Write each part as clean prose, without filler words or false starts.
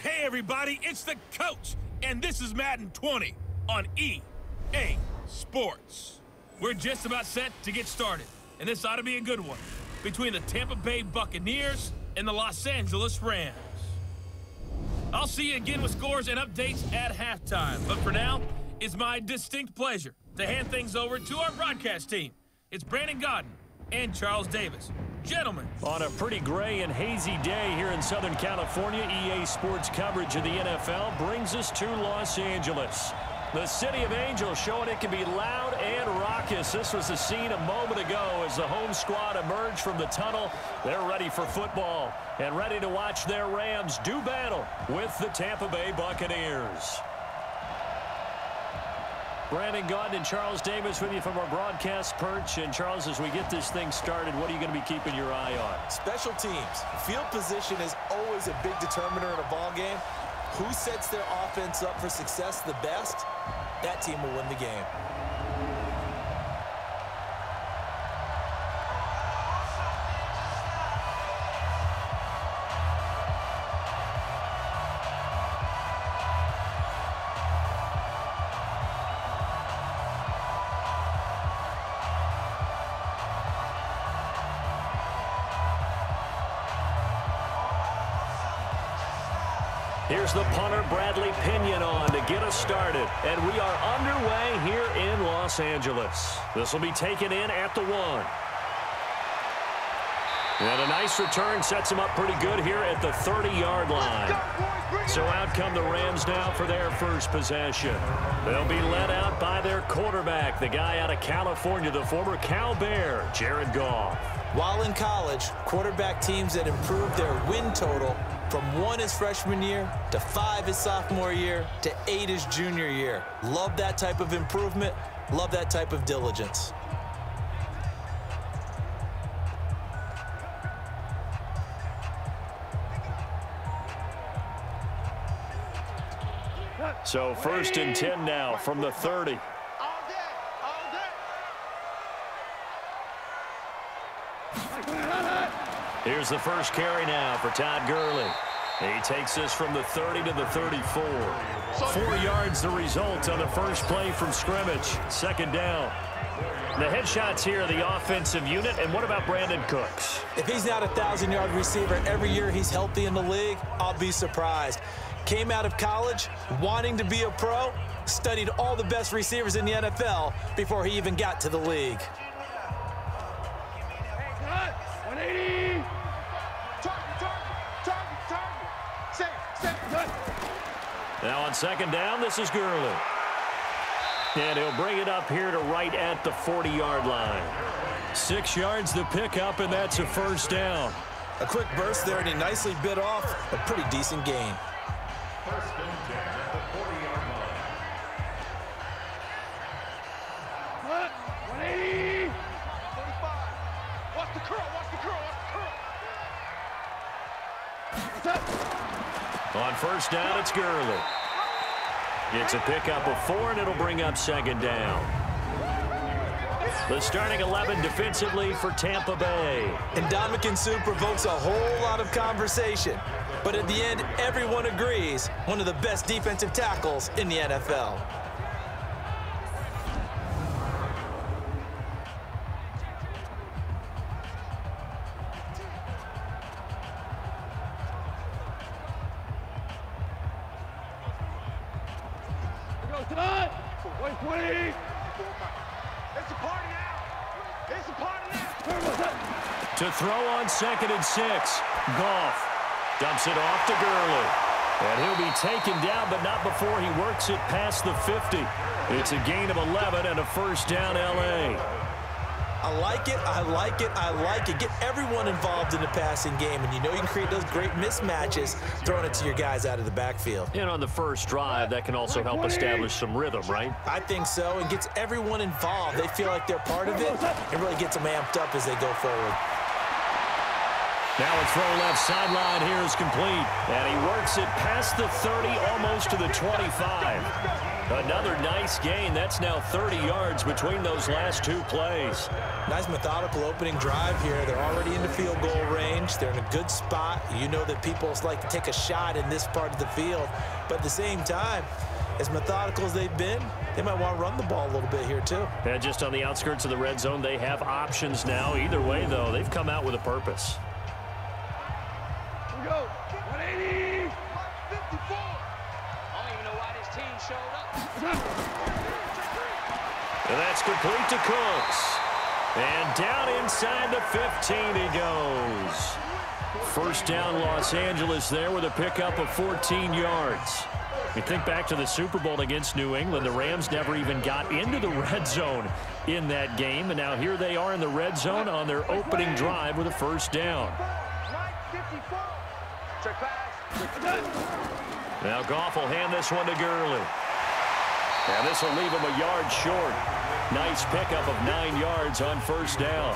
Hey everybody, it's the coach, and this is Madden 20 on EA Sports. We're just about set to get started, and this ought to be a good one between the Tampa Bay Buccaneers and the Los Angeles Rams. I'll see you again with scores and updates at halftime, but for now, it's my distinct pleasure to hand things over to our broadcast team. It's Brandon Godden and Charles Davis. Gentlemen. On a pretty gray and hazy day here in Southern California, EA Sports coverage of the NFL brings us to Los Angeles. The City of Angels showing it can be loud and raucous. This was the scene a moment ago as the home squad emerged from the tunnel. They're ready for football and ready to watch their Rams do battle with the Tampa Bay Buccaneers. Brandon Godden and Charles Davis with you from our broadcast perch. And Charles, as we get this thing started, what are you going to be keeping your eye on? Special teams. Field position is always a big determiner in a ball game. Who sets their offense up for success the best, that team will win the game. Here's the punter, Bradley Pinion, on to get us started. And we are underway here in Los Angeles. This will be taken in at the 1. And a nice return sets him up pretty good here at the 30-yard line. So out come the Rams now for their first possession. They'll be led out by their quarterback, the guy out of California, the former Cal Bear, Jared Goff. While in college, quarterback teams that improved their win total from 1 his freshman year to 5 his sophomore year to 8 his junior year. Love that type of improvement. Love that type of diligence. So 1st and 10 now from the 30. Here's the first carry now for Todd Gurley. He takes this from the 30 to the 34. 4 yards the result on the first play from scrimmage. Second down. The headshots here, the offensive unit. And what about Brandon Cooks? If he's not a 1,000-yard receiver every year he's healthy in the league, I'll be surprised. Came out of college wanting to be a pro, studied all the best receivers in the NFL before he even got to the league. 180. Now on second down, this is Gurley. And he'll bring it up here to right at the 40-yard line. 6 yards the pickup, and that's a first down. A quick burst there, and he nicely bit off a pretty decent gain. First and 10 at the 40-yard line. 180. 45. Watch the curl, watch the curl, watch the curl. On first down, it's Gurley. It's a pickup of 4, and it'll bring up second down. The starting 11 defensively for Tampa Bay. And Ndamukong Suh provokes a whole lot of conversation. But at the end, everyone agrees, one of the best defensive tackles in the NFL. To throw on 2nd and 6. Goff dumps it off to Gurley. And he'll be taken down, but not before he works it past the 50. It's a gain of 11 and a first down, L.A. I like it, I like it, I like it. Get everyone involved in the passing game, and you know you can create those great mismatches throwing it to your guys out of the backfield. And on the first drive, that can also help establish some rhythm, right? I think so, and gets everyone involved. They feel like they're part of it, and really gets them amped up as they go forward. Now a throw left sideline here is complete. And he works it past the 30, almost to the 25. Another nice gain. That's now 30 yards between those last two plays. Nice methodical opening drive here. They're already in the field goal range. They're in a good spot. You know that people like to take a shot in this part of the field. But at the same time, as methodical as they've been, they might want to run the ball a little bit here too. Yeah, just on the outskirts of the red zone, they have options now. Either way, though, they've come out with a purpose. Here we go. 180. 54. I don't even know why this team showed up. And that's complete to Cooks. And down inside the 15 he goes. First down, Los Angeles there with a pickup of 14 yards. You think back to the Super Bowl against New England, the Rams never even got into the red zone in that game, and now here they are in the red zone on their opening drive with a first down. Now Goff will hand this one to Gurley. And this will leave him a yard short. Nice pickup of 9 yards on first down.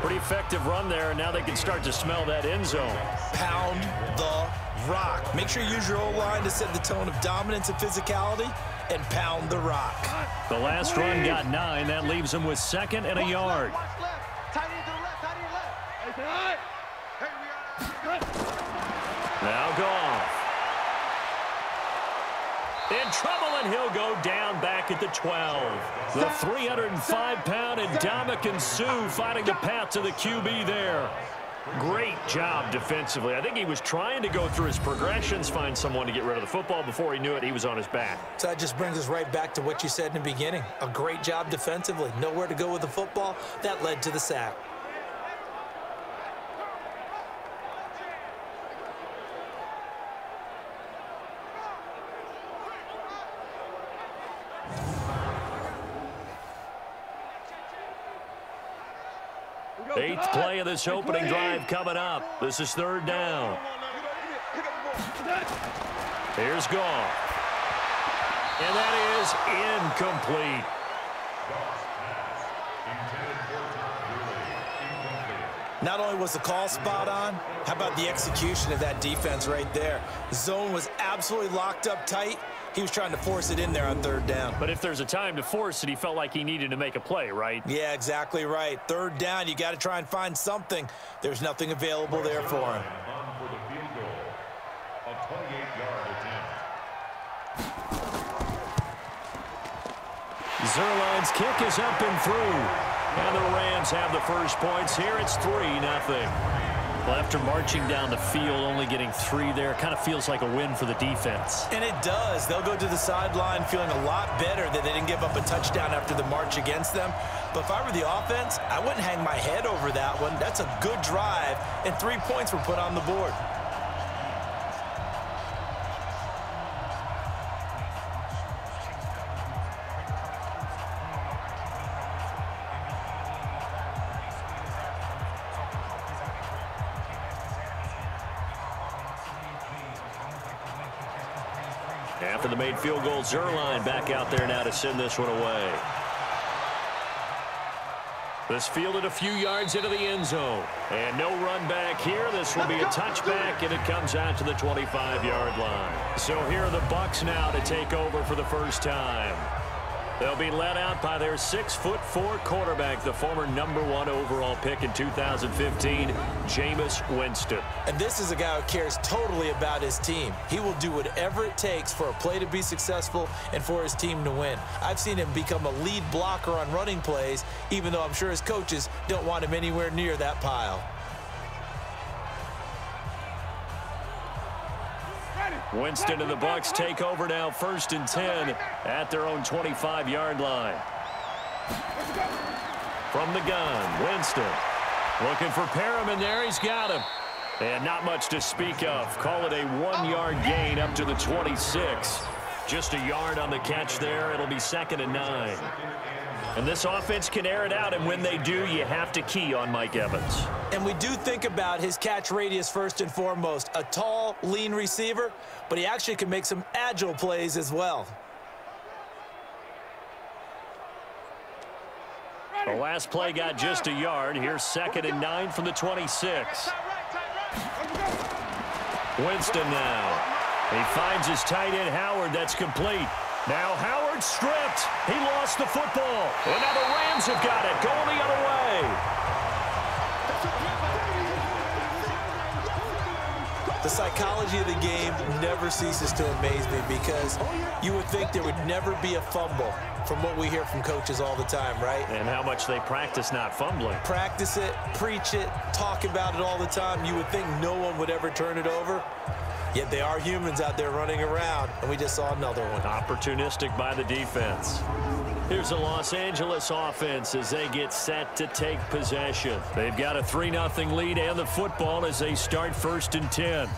Pretty effective run there, and now they can start to smell that end zone. Pound the rock. Make sure you use your O-line to set the tone of dominance and physicality, and pound the rock. The last run got 9. That leaves him with second and a yard. Now Goff. In trouble, and he'll go down back at the 12. The 305-pound Ndamukong Suh finding the path to the QB there. Great job defensively. I think he was trying to go through his progressions, find someone to get rid of the football. Before he knew it, he was on his back. So that just brings us right back to what you said in the beginning. A great job defensively. Nowhere to go with the football. That led to the sack. Eighth play of this opening drive coming up. This is third down. Here's Goff. And that is incomplete. Not only was the call spot on, how about the execution of that defense right there? The zone was absolutely locked up tight. He was trying to force it in there on third down. But if there's a time to force it, he felt like he needed to make a play, right? Yeah, exactly right. Third down, you got to try and find something. There's nothing available there for him. Zerline's kick is up and through. And the Rams have the first points here. It's 3-0. Well, after marching down the field, only getting 3 there, kind of feels like a win for the defense. And it does. They'll go to the sideline feeling a lot better that they didn't give up a touchdown after the march against them. But if I were the offense, I wouldn't hang my head over that one. That's a good drive, and 3 points were put on the board. After the made field goal, Zerline back out there now to send this one away. This fielded a few yards into the end zone. And no run back here. This will be a touchback, and it comes out to the 25-yard line. So here are the Bucs now to take over for the first time. They'll be led out by their 6'4" quarterback, the former #1 overall pick in 2015, Jameis Winston. And this is a guy who cares totally about his team. He will do whatever it takes for a play to be successful and for his team to win. I've seen him become a lead blocker on running plays, even though I'm sure his coaches don't want him anywhere near that pile. Winston and the Bucs take over now, 1st and 10 at their own 25-yard line. From the gun, Winston looking for Perriman there. He's got him. And not much to speak of. Call it a 1-yard gain up to the 26. Just a yard on the catch there. It'll be 2nd and 9. And this offense can air it out, and when they do, you have to key on Mike Evans. And we do think about his catch radius first and foremost. A tall, lean receiver, but he actually can make some agile plays as well. The last play got just a yard. Here's 2nd and 9 from the 26. Winston now. He finds his tight end, Howard. That's complete. Now Howard stripped. He lost the football. And now the Rams have got it, going the other way. The psychology of the game never ceases to amaze me because you would think there would never be a fumble from what we hear from coaches all the time, right? And how much they practice not fumbling. Practice it, preach it, talk about it all the time. You would think no one would ever turn it over. Yet they are humans out there running around, and we just saw another one. Opportunistic by the defense. Here's the Los Angeles offense as they get set to take possession. They've got a 3-0 lead and the football as they start 1st and 10.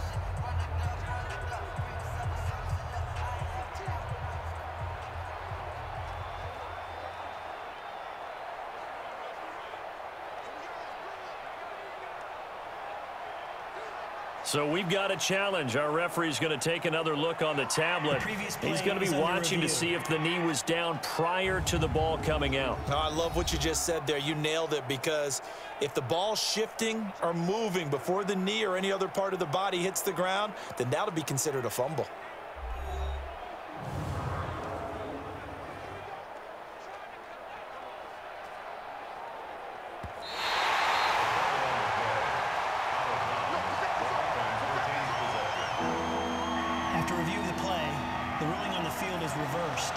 So we've got a challenge. Our referee's going to take another look on the tablet. He's going to be watching to see if the knee was down prior to the ball coming out. Oh, I love what you just said there. You nailed it, because if the ball's shifting or moving before the knee or any other part of the body hits the ground, then that'll be considered a fumble. After review of the play, the ruling on the field is reversed.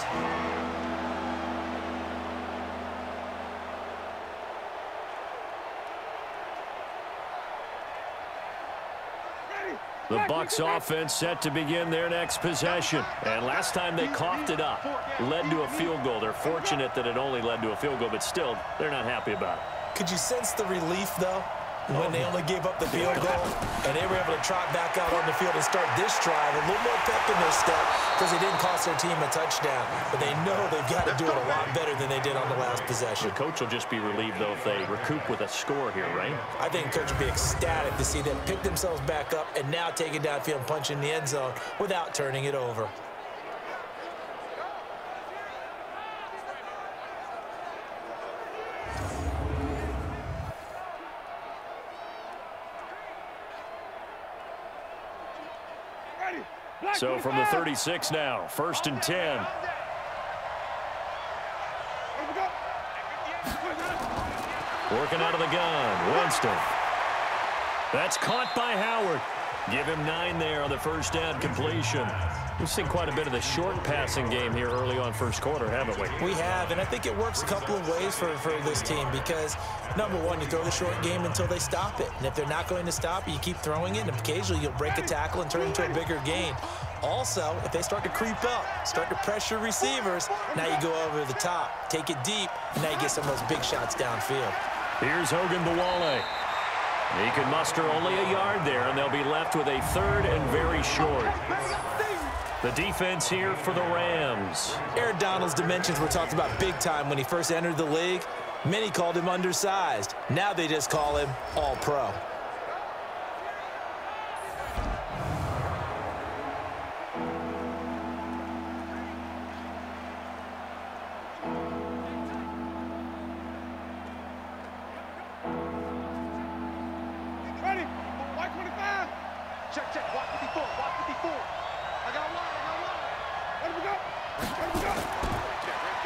The Bucs offense set to begin their next possession. And last time they coughed it up, led to a field goal. They're fortunate that it only led to a field goal, but still, they're not happy about it. Could you sense the relief, though, when they only gave up the field goal and they were able to trot back out on the field and start this drive a little more pep in their step because they didn't cost their team a touchdown. But they know they've got to do it a lot better than they did on the last possession. The coach will just be relieved, though, if they recoup with a score here, right? I think coach will be ecstatic to see them pick themselves back up and now take it downfield and punch in the end zone without turning it over. So from the 36 now, 1st and 10. Working out of the gun, Winston. That's caught by Howard. Give him 9 there on the first down completion. We've seen quite a bit of the short passing game here early on first quarter, haven't we? We have, and I think it works a couple of ways for this team because, number one, you throw the short game until they stop it. And if they're not going to stop it, you keep throwing it, and occasionally you'll break a tackle and turn it into a bigger gain. Also, if they start to creep up, start to pressure receivers, now you go over the top, take it deep, and now you get some of those big shots downfield. Here's Hogan Bawale. He can muster only a yard there, and they'll be left with a 3rd and very short. The defense here for the Rams. Aaron Donald's dimensions were talked about big time when he first entered the league. Many called him undersized. Now they just call him all-pro.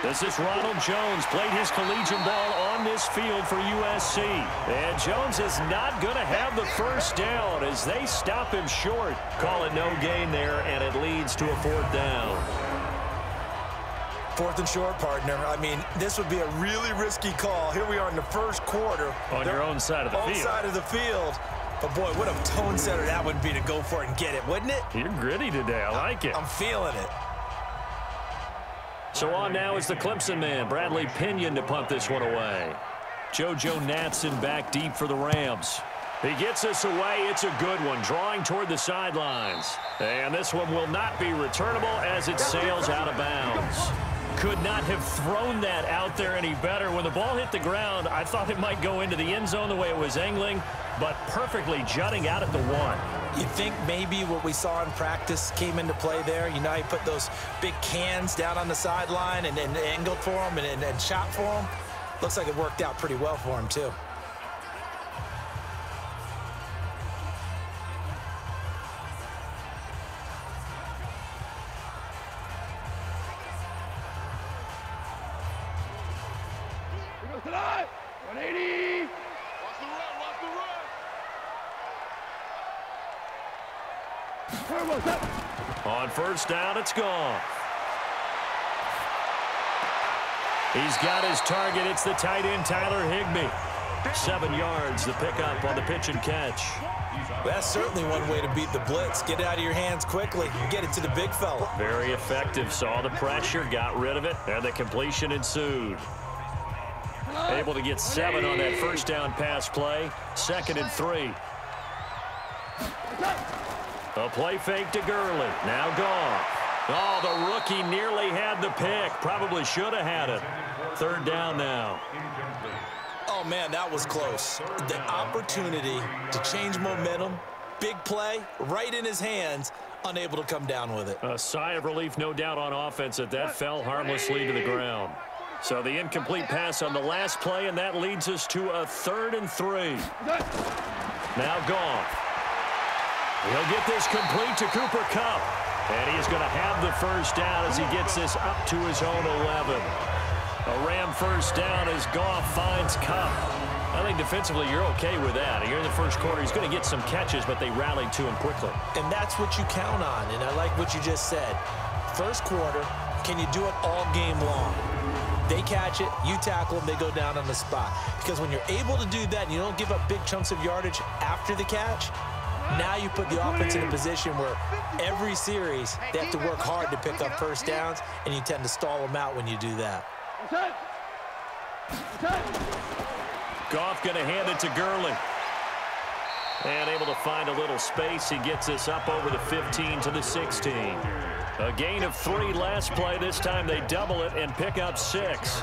This is Ronald Jones, played his collegiate ball on this field for USC. And Jones is not going to have the first down as they stop him short. Call it no gain there, and it leads to a 4th down. 4th and short, partner. I mean, this would be a really risky call. Here we are in the first quarter. On your own side of the field. Own side of the field. But, boy, what a tone setter that would be to go for it and get it, wouldn't it? You're gritty today. I like it. I'm feeling it. So on now is the Clemson man, Bradley Pinion, to punt this one away. JoJo Natson back deep for the Rams. He gets us away. It's a good one, drawing toward the sidelines. And this one will not be returnable as it sails out of bounds. Could not have thrown that out there any better. When the ball hit the ground, I thought it might go into the end zone the way it was angling, but perfectly jutting out at the 1. You think maybe what we saw in practice came into play there? You know, he put those big cans down on the sideline and angled for him and shot for him. Looks like it worked out pretty well for him, too. 180. Watch the run, watch the run. On first down, it's gone. He's got his target. It's the tight end, Tyler Higbee. 7 yards, the pickup on the pitch and catch. That's certainly one way to beat the blitz. Get it out of your hands quickly and get it to the big fella. Very effective. Saw the pressure, got rid of it, and the completion ensued. Able to get 7 on that first down pass play. 2nd and 3. A play fake to Gurley. Now gone. Oh, the rookie nearly had the pick. Probably should have had it. 3rd down now. Oh, man, that was close. The opportunity to change momentum, big play, right in his hands, unable to come down with it. A sigh of relief, no doubt, on offense that fell harmlessly to the ground. So the incomplete pass on the last play, and that leads us to a 3rd and 3. Now gone. He'll get this complete to Cooper Kupp. And he's going to have the first down as he gets this up to his own 11. A Ram first down as Goff finds Kupp. I think defensively you're okay with that. Here in the first quarter, he's going to get some catches, but they rallied to him quickly. And that's what you count on, and I like what you just said. First quarter, can you do it all game long? They catch it, you tackle them, they go down on the spot. Because when you're able to do that and you don't give up big chunks of yardage after the catch, now you put the offense in a position where every series they have to work hard to pick up first downs, and you tend to stall them out when you do that. Goff going to hand it to Gurley. And able to find a little space. He gets this up over the 15 to the 16. A gain of 3 last play. This time they double it and pick up 6.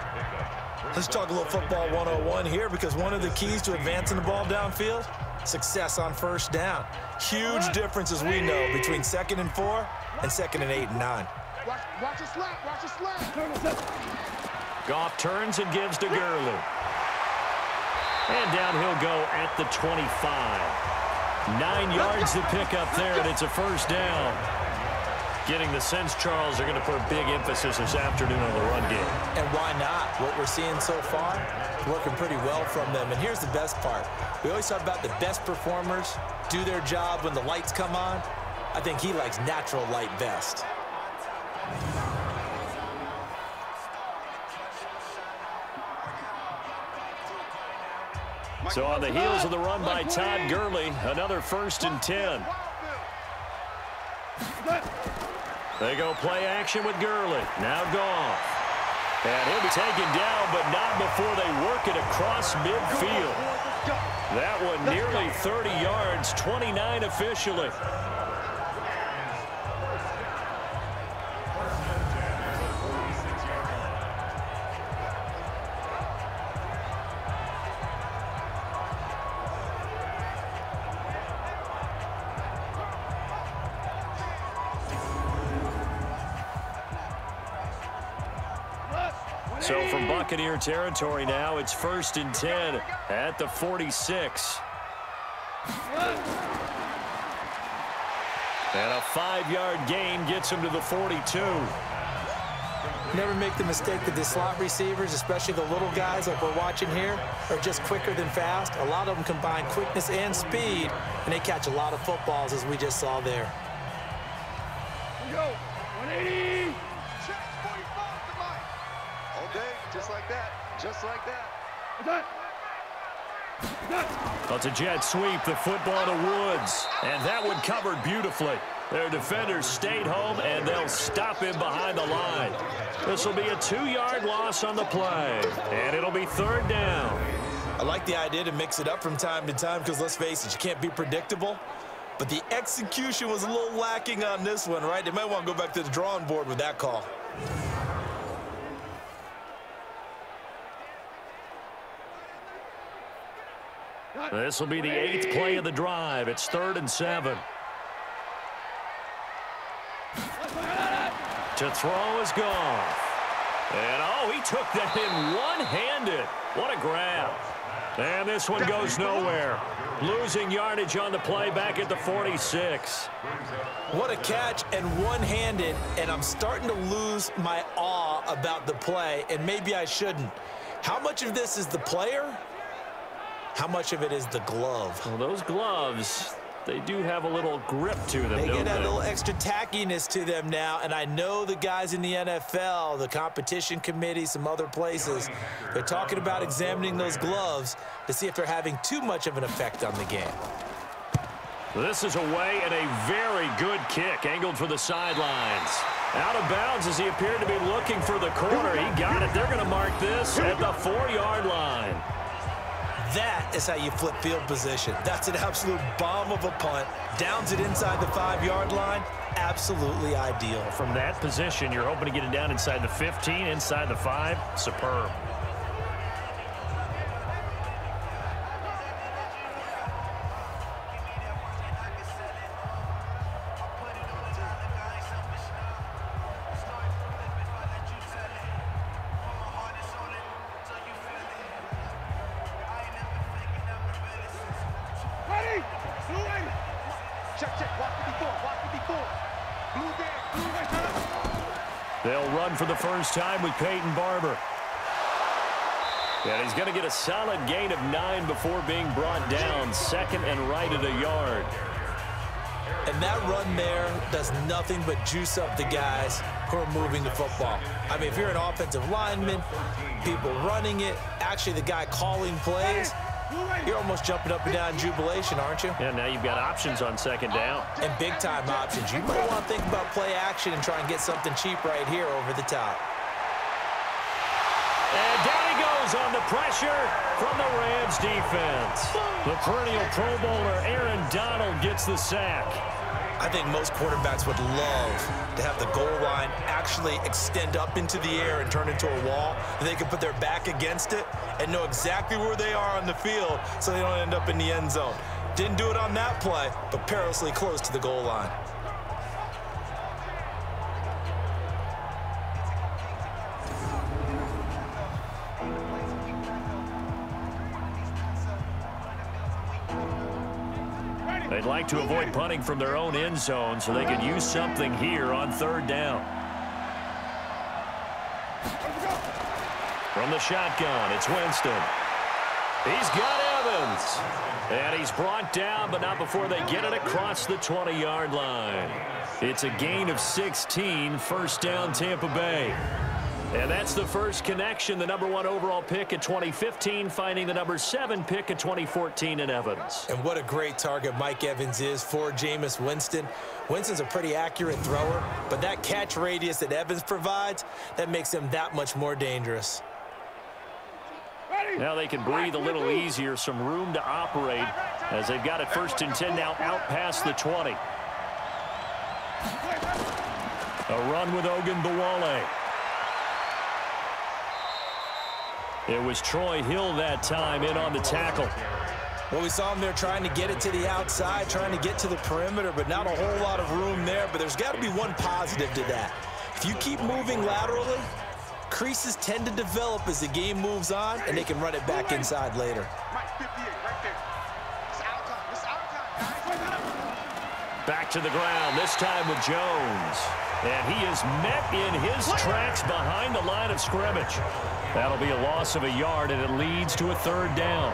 Let's talk a little football 101 here, because one of the keys to advancing the ball downfield, success on first down. Huge difference, as we know, between 2nd and 4 and 2nd and 8 and 9. Watch your slap, watch your slap. Goff turns and gives to Gurley. And down he'll go at the 25. 9 yards to pick up there, and it's a first down. Getting the sense Charles are going to put a big emphasis this afternoon on the run game. And why not? What we're seeing so far, working pretty well from them. And here's the best part. We always talk about the best performers do their job when the lights come on. I think he likes natural light best. So on the heels of the run by Todd Gurley, another 1st and 10. They go play action with Gurley. Now Goff. And he'll be taken down, but not before they work it across midfield. That one nearly 30 yards, 29 officially. So from Buccaneer territory now, it's 1st and 10 at the 46. And a 5-yard gain gets him to the 42. Never make the mistake that the slot receivers, especially the little guys like we're watching here, are just quicker than fast. A lot of them combine quickness and speed, and they catch a lot of footballs, as we just saw there. Here we go. 180. Check 45 to Mike. All day, just like that. Just like that. Well, it's a jet sweep, the football to Woods. And that one covered beautifully. Their defenders stayed home, and they'll stop him behind the line. This will be a 2-yard loss on the play, and it'll be 3rd down. I like the idea to mix it up from time to time, because let's face it, you can't be predictable. But the execution was a little lacking on this one, right? They might want to go back to the drawing board with that call. This will be the 8th play of the drive. It's 3rd and 7. To throw is Goff. And, oh, he took that in one-handed. What a grab. And this one goes nowhere. Losing yardage on the play back at the 46. What a catch, and one-handed, and I'm starting to lose my awe about the play, and maybe I shouldn't. How much of this is the player How much of it is the glove? Well, those gloves, they do have a little grip to them, They don't get they? a little extra tackiness to them now, and I know the guys in the NFL, the competition committee, some other places, they're talking about examining those gloves to see if they're having too much of an effect on the game. This is away and a very good kick, angled for the sidelines. Out of bounds as he appeared to be looking for the corner. He got it. They're going to mark this at the 4-yard line. That is how you flip field position. That's an absolute bomb of a punt. Downs it inside the 5-yard line. Absolutely ideal. From that position, you're hoping to get it down inside the 15, inside the 5. Superb. They'll run for the first time with Peyton Barber. And he's going to get a solid gain of 9 before being brought down. Second and right at a yard. And that run there does nothing but juice up the guys who are moving the football. I mean, if you're an offensive lineman, people running it, actually the guy calling plays, you're almost jumping up and down in jubilation, aren't you? Yeah, now you've got options on second down. And big-time options. You might want to think about play action and try and get something cheap right here over the top. And down he goes on the pressure from the Rams defense. The perennial Pro Bowler Aaron Donald gets the sack. I think most quarterbacks would love to have the goal line actually extend up into the air and turn into a wall. And they can put their back against it and know exactly where they are on the field so they don't end up in the end zone. Didn't do it on that play, but perilously close to the goal line. They'd like to avoid punting from their own end zone so they could use something here on third down. From the shotgun, it's Winston. He's got Evans. And he's brought down, but not before they get it across the 20-yard line. It's a gain of 16, first down Tampa Bay. And that's the first connection, the #1 overall pick in 2015, finding the #7 pick in 2014 in Evans. And what a great target Mike Evans is for Jameis Winston. Winston's a pretty accurate thrower, but that catch radius that Evans provides, that makes him that much more dangerous. Now they can breathe a little easier, some room to operate as they've got it 1st and 10 now out past the 20. A run with Ogunbowale. It was Troy Hill that time in on the tackle. Well, we saw him there trying to get it to the outside, trying to get to the perimeter, but not a whole lot of room there. But there's got to be one positive to that. If you keep moving laterally, creases tend to develop as the game moves on, and they can run it back inside later. Back to the ground, this time with Jones. And he is met in his tracks behind the line of scrimmage. That'll be a loss of a yard, and it leads to a third down.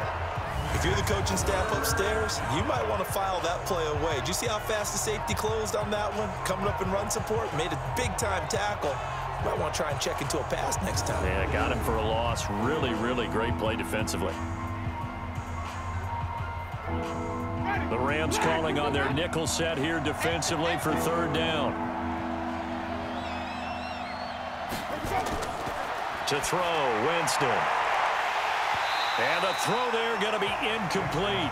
If you're the coaching staff upstairs, you might want to file that play away. Did you see how fast the safety closed on that one? Coming up in run support, made a big-time tackle. You might want to try and check into a pass next time. Yeah, got him for a loss. Really, really great play defensively. The Rams calling on their nickel set here defensively for third down. To throw, Winston. And the throw there going to be incomplete.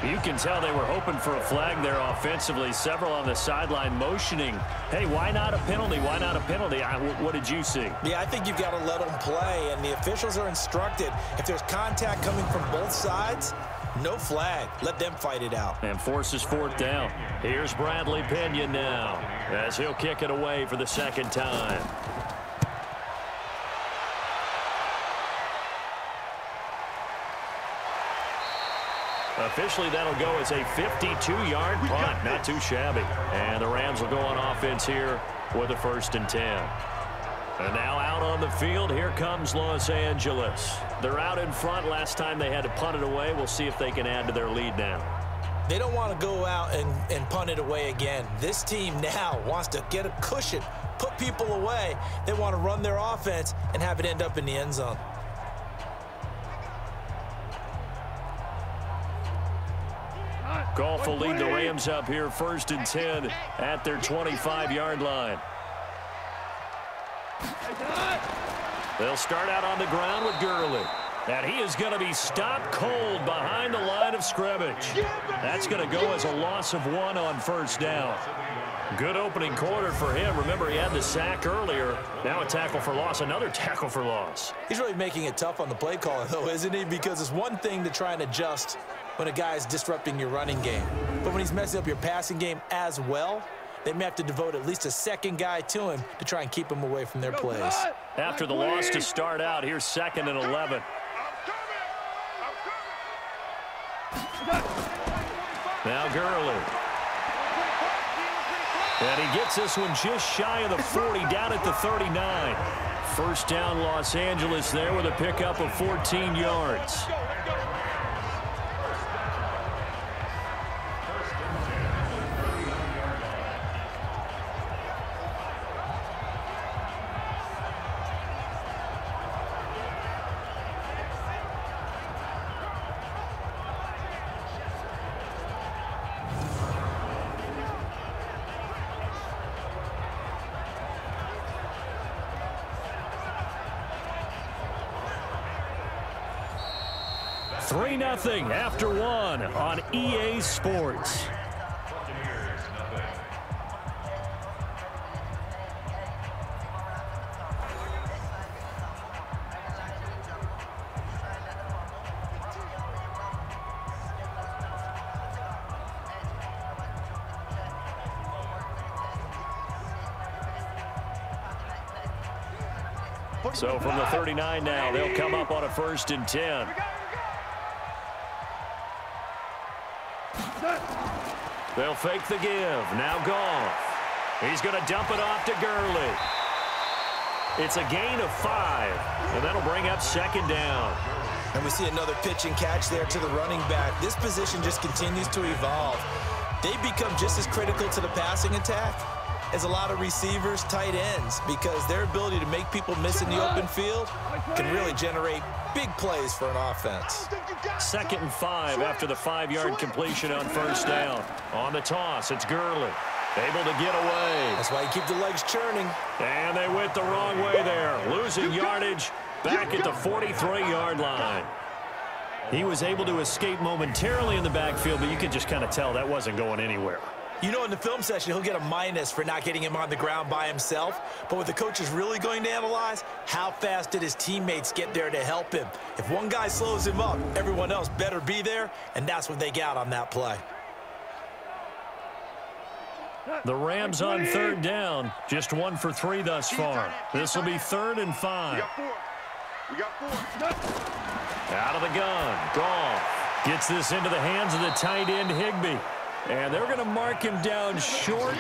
You can tell they were hoping for a flag there offensively. Several on the sideline motioning, hey, why not a penalty? Why not a penalty? What did you see? Yeah, I think you've got to let them play, and the officials are instructed. If there's contact coming from both sides, no flag. Let them fight it out. And forces fourth down. Here's Bradley Pena now as he'll kick it away for the second time. Officially, that'll go as a 52-yard punt. Not too shabby. And the Rams will go on offense here with a 1st and 10. And now out on the field, here comes Los Angeles. They're out in front. Last time they had to punt it away. We'll see if they can add to their lead now. They don't want to go out and punt it away again. This team now wants to get a cushion, put people away. They want to run their offense and have it end up in the end zone. Goff will lead the Rams up here 1st and 10 at their 25-yard line. They'll start out on the ground with Gurley. And he is going to be stopped cold behind the line of scrimmage. That's going to go as a loss of 1 on 1st down. Good opening quarter for him. Remember, he had the sack earlier. Now a tackle for loss, another tackle for loss. He's really making it tough on the play caller, though, isn't he? Because it's one thing to try and adjust when a guy is disrupting your running game. But when he's messing up your passing game as well, they may have to devote at least a second guy to him to try and keep him away from their plays. After the loss to start out, here's 2nd and 11. Now Gurley. And he gets this one just shy of the 40, down at the 39. 1st down Los Angeles there with a pickup of 14 yards. Nothing after 1 on EA Sports. So from the 39 now, they'll come up on a 1st and 10. They'll fake the give. Now Goff. He's going to dump it off to Gurley. It's a gain of 5, and that'll bring up 2nd down. And we see another pitch and catch there to the running back. This position just continues to evolve. They become just as critical to the passing attack as a lot of receivers, tight ends, because their ability to make people miss in the open field can really generate big plays for an offense. 2nd and 5 after the 5-yard completion on 1st down. On the toss, it's Gurley. Able to get away. That's why you keep the legs churning. And they went the wrong way there. Losing yardage back at the 43-yard line. He was able to escape momentarily in the backfield, but you could just kind of tell that wasn't going anywhere. You know, in the film session, he'll get a minus for not getting him on the ground by himself. But what the coach is really going to analyze, how fast did his teammates get there to help him? If one guy slows him up, everyone else better be there, and that's what they got on that play. The Rams on 3rd down, just 1 for 3 thus far. This will be 3rd and 5. We got 4. Out of the gun, Goff gets this into the hands of the tight end Higbee. And they're going to mark him down short,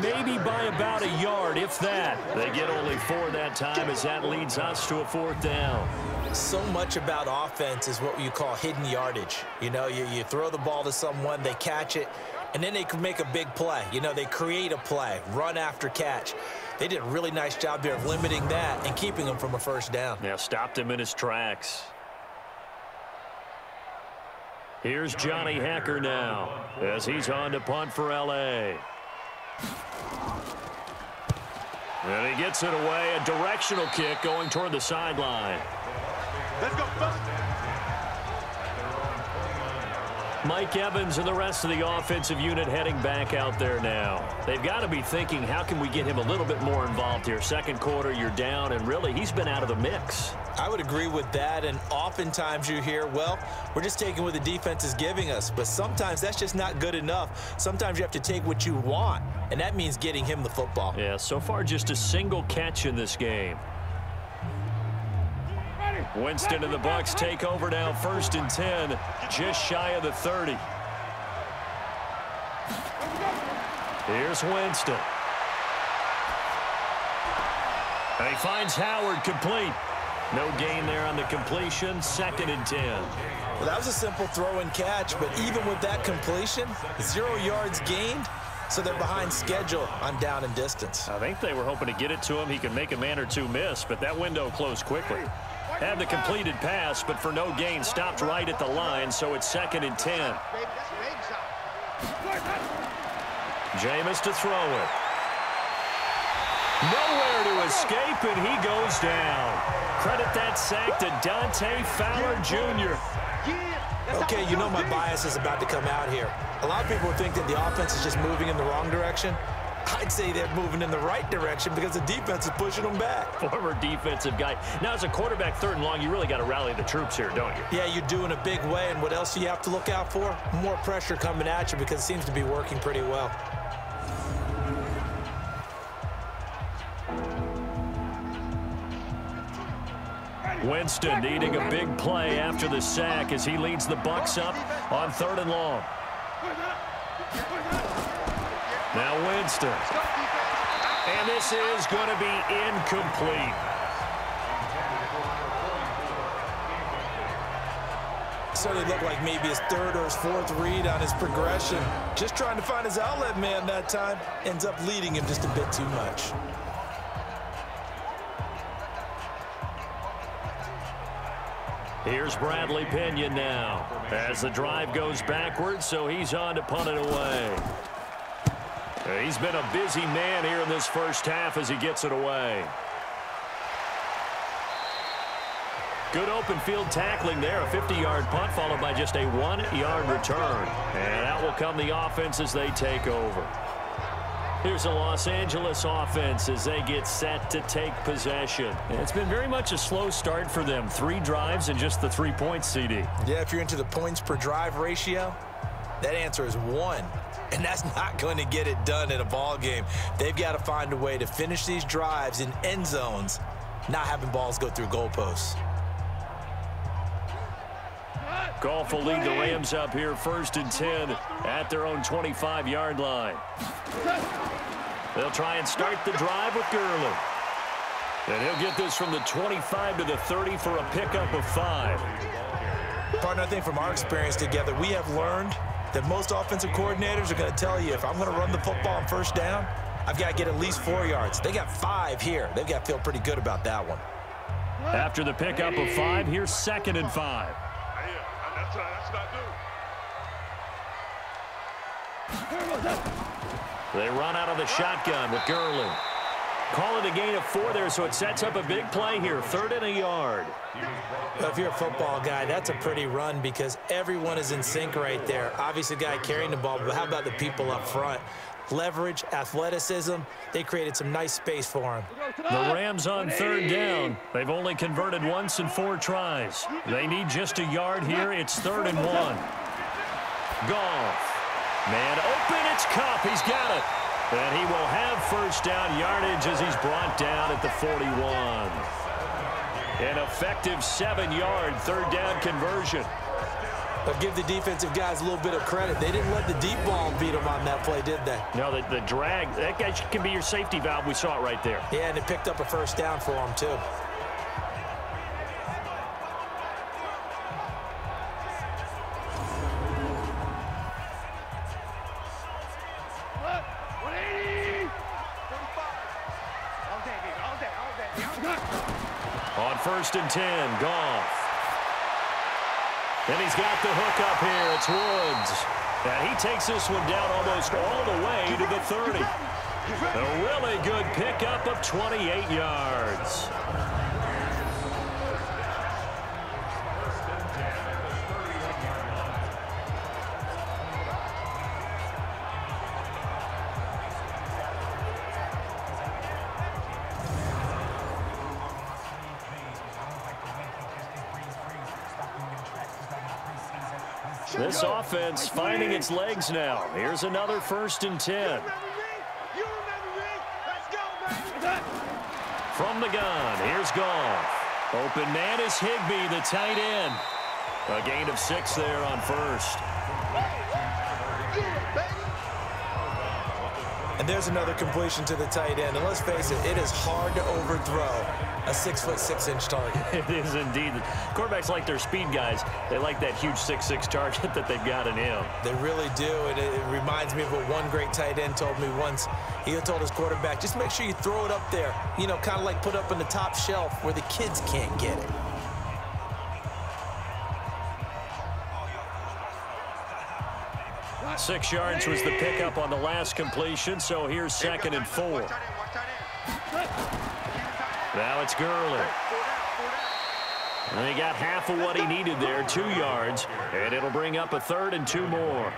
maybe by about a yard, if that. They get only 4 that time as that leads us to a 4th down. So much about offense is what you call hidden yardage. You know, you throw the ball to someone, they catch it, and then they can make a big play. You know, they create a play, run after catch. They did a really nice job there of limiting that and keeping him from a 1st down. Yeah, stopped him in his tracks. Here's Johnny Hacker now as he's on to punt for L.A. And he gets it away. A directional kick going toward the sideline. Let's go, fellas. Mike Evans and the rest of the offensive unit heading back out there now. They've got to be thinking, how can we get him a little bit more involved here? 2nd quarter, you're down, and really, he's been out of the mix. I would agree with that, and oftentimes you hear, well, we're just taking what the defense is giving us, but sometimes that's just not good enough. Sometimes you have to take what you want, and that means getting him the football. Yeah, so far just a single catch in this game. Winston and the Bucs take over now, 1st and 10, just shy of the 30. Here's Winston. And he finds Howard complete. No gain there on the completion. 2nd and 10. Well, that was a simple throw and catch, but even with that completion, 0 yards gained, so they're behind schedule on down and distance. I think they were hoping to get it to him. He could make a man or two miss, but that window closed quickly. Had the completed pass, but for no gain, stopped right at the line, so it's 2nd and 10. Jameis to throw it. Nowhere to escape, and he goes down. Credit that sack to Dante Fowler Jr. Okay, you know my bias is about to come out here. A lot of people think that the offense is just moving in the wrong direction. I'd say they're moving in the right direction because the defense is pushing them back. Former defensive guy. Now, as a quarterback 3rd and long, you really got to rally the troops here, don't you? Yeah, you do in a big way, and what else do you have to look out for? More pressure coming at you because it seems to be working pretty well. Winston needing a big play after the sack as he leads the Bucs up on 3rd and long. Now Winston. And this is going to be incomplete. So they look like maybe his 3rd or his 4th read on his progression. Just trying to find his outlet man that time. Ends up leading him just a bit too much. Here's Bradley Pinion now as the drive goes backwards, so he's on to punt it away. He's been a busy man here in this first half as he gets it away. Good open field tackling there, a 50-yard punt followed by just a 1-yard return. And out will come the offense as they take over. Here's the Los Angeles offense as they get set to take possession. It's been very much a slow start for them. 3 drives and just the 3 points, CD. Yeah, if you're into the points per drive ratio, that answer is 1. And that's not going to get it done in a ball game. They've got to find a way to finish these drives in end zones, not having balls go through goalposts. Goff will lead the Rams up here 1st and 10 at their own 25-yard line. They'll try and start the drive with Gurley. And he'll get this from the 25 to the 30 for a pickup of 5. Partner, I think from our experience together, we have learned that most offensive coordinators are going to tell you if I'm going to run the football on 1st down, I've got to get at least 4 yards. They got 5 here. They've got to feel pretty good about that one. After the pickup of 5, here's 2nd and 5. They run out of the shotgun with Gurley. Call it a gain of 4 there, so it sets up a big play here. 3rd and a yard. Well, if you're a football guy, that's a pretty run because everyone is in sync right there. Obviously, the guy carrying the ball, but how about the people up front? Leverage, athleticism, they created some nice space for him. The Rams on 3rd down. They've only converted once in 4 tries. They need just a yard here. It's 3rd and 1. Goff. Man open, it's Kupp. He's got it. And he will have 1st down yardage as he's brought down at the 41. An effective 7-yard 3rd down conversion. But give the defensive guys a little bit of credit. They didn't let the deep ball beat them on that play, did they? No, the drag, that guy can be your safety valve. We saw it right there. Yeah, and it picked up a 1st down for him, too. On 1st and 10, Goff. And he's got the hook up here. It's Woods. And he takes this one down almost all the way to the 30. A really good pickup of 28 yards. This offense finding its legs now. Here's another 1st and 10. From the gun, here's Goff. Open man is Higbee, the tight end. A gain of 6 there on 1st. And And there's another completion to the tight end. And let's face it, it is hard to overthrow a 6'6" target. It is indeed. Quarterbacks like their speed guys. They like that huge 6'6" target that they've got in him. They really do. And it reminds me of what one great tight end told me once. He told his quarterback, just make sure you throw it up there. You know, kind of like put up in the top shelf where the kids can't get it. Six yards was the pickup on the last completion, so here's 2nd and 4. Now it's Gurley. And he got half of what he needed there, 2 yards, and it'll bring up a 3rd and 2 more.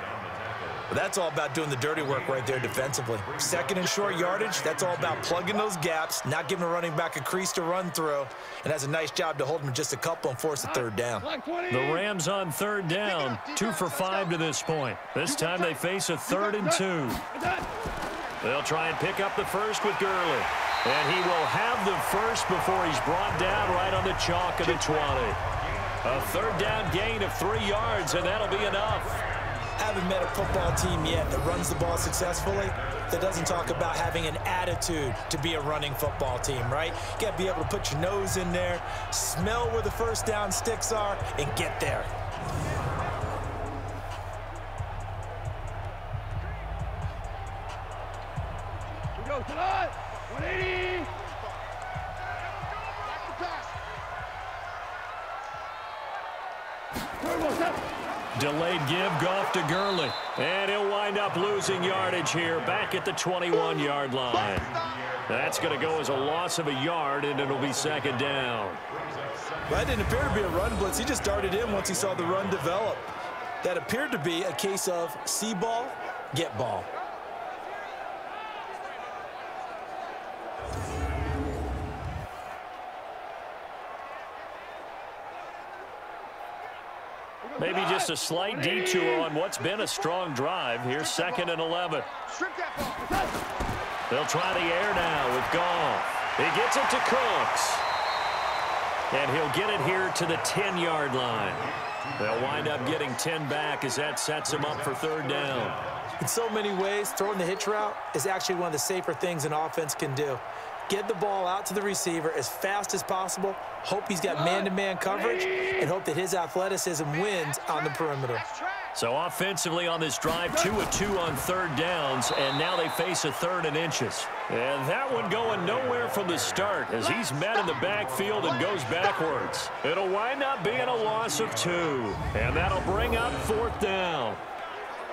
Well, that's all about doing the dirty work right there defensively. 2nd and short yardage, that's all about plugging those gaps, not giving a running back a crease to run through, and has a nice job to hold him just a couple and force a 3rd down. The Rams on 3rd down, 2 for 5 to this point. This time they face a 3rd and 2. They'll try and pick up the first with Gurley. And he will have the first before he's brought down right on the chalk of the 20. A 3rd down gain of 3 yards, and that'll be enough. Haven't met a football team yet that runs the ball successfully that doesn't talk about having an attitude to be a running football team, right? You got to be able to put your nose in there, smell where the first down sticks are, and get there. Here we go, tonight. 180. Back to pass. Delayed give, Goff to Gurley. And he'll wind up losing yardage here back at the 21-yard line. That's going to go as a loss of a yard, and it'll be 2nd down. That didn't appear to be a run blitz. He just darted in once he saw the run develop. That appeared to be a case of see ball, get ball. Maybe just a slight detour on what's been a strong drive. Here's 2nd and 11. They'll try the air now with Goff. He gets it to Cooks. And he'll get it here to the 10-yard line. They'll wind up getting 10 back as that sets him up for 3rd down. In so many ways, throwing the hitch route is actually one of the safer things an offense can do. Get the ball out to the receiver as fast as possible, hope he's got man-to-man coverage, and hope that his athleticism wins on the perimeter. So offensively on this drive, 2 of 2 on 3rd downs, and now they face a 3rd and inches. And that one going nowhere from the start as he's met in the backfield and goes backwards. It'll wind up being a loss of 2, and that'll bring up 4th down.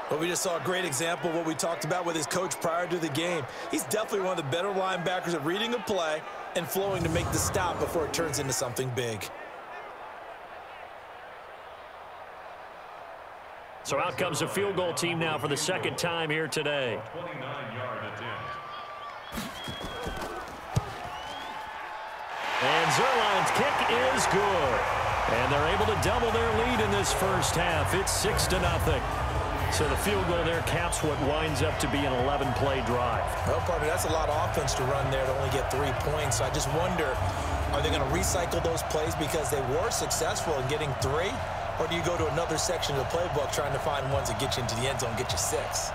But we just saw a great example of what we talked about with his coach prior to the game. He's definitely one of the better linebackers at reading a play and flowing to make the stop before it turns into something big. So out comes a field goal team now for the 2nd time here today. 29-yard attempt. And Zerline's kick is good. And they're able to double their lead in this first half. It's 6-0. So the field goal there caps what winds up to be an 11-play drive. Well, partner, that's a lot of offense to run there to only get 3 points. So I just wonder, are they going to recycle those plays because they were successful in getting 3? Or do you go to another section of the playbook trying to find ones that get you into the end zone, get you 6?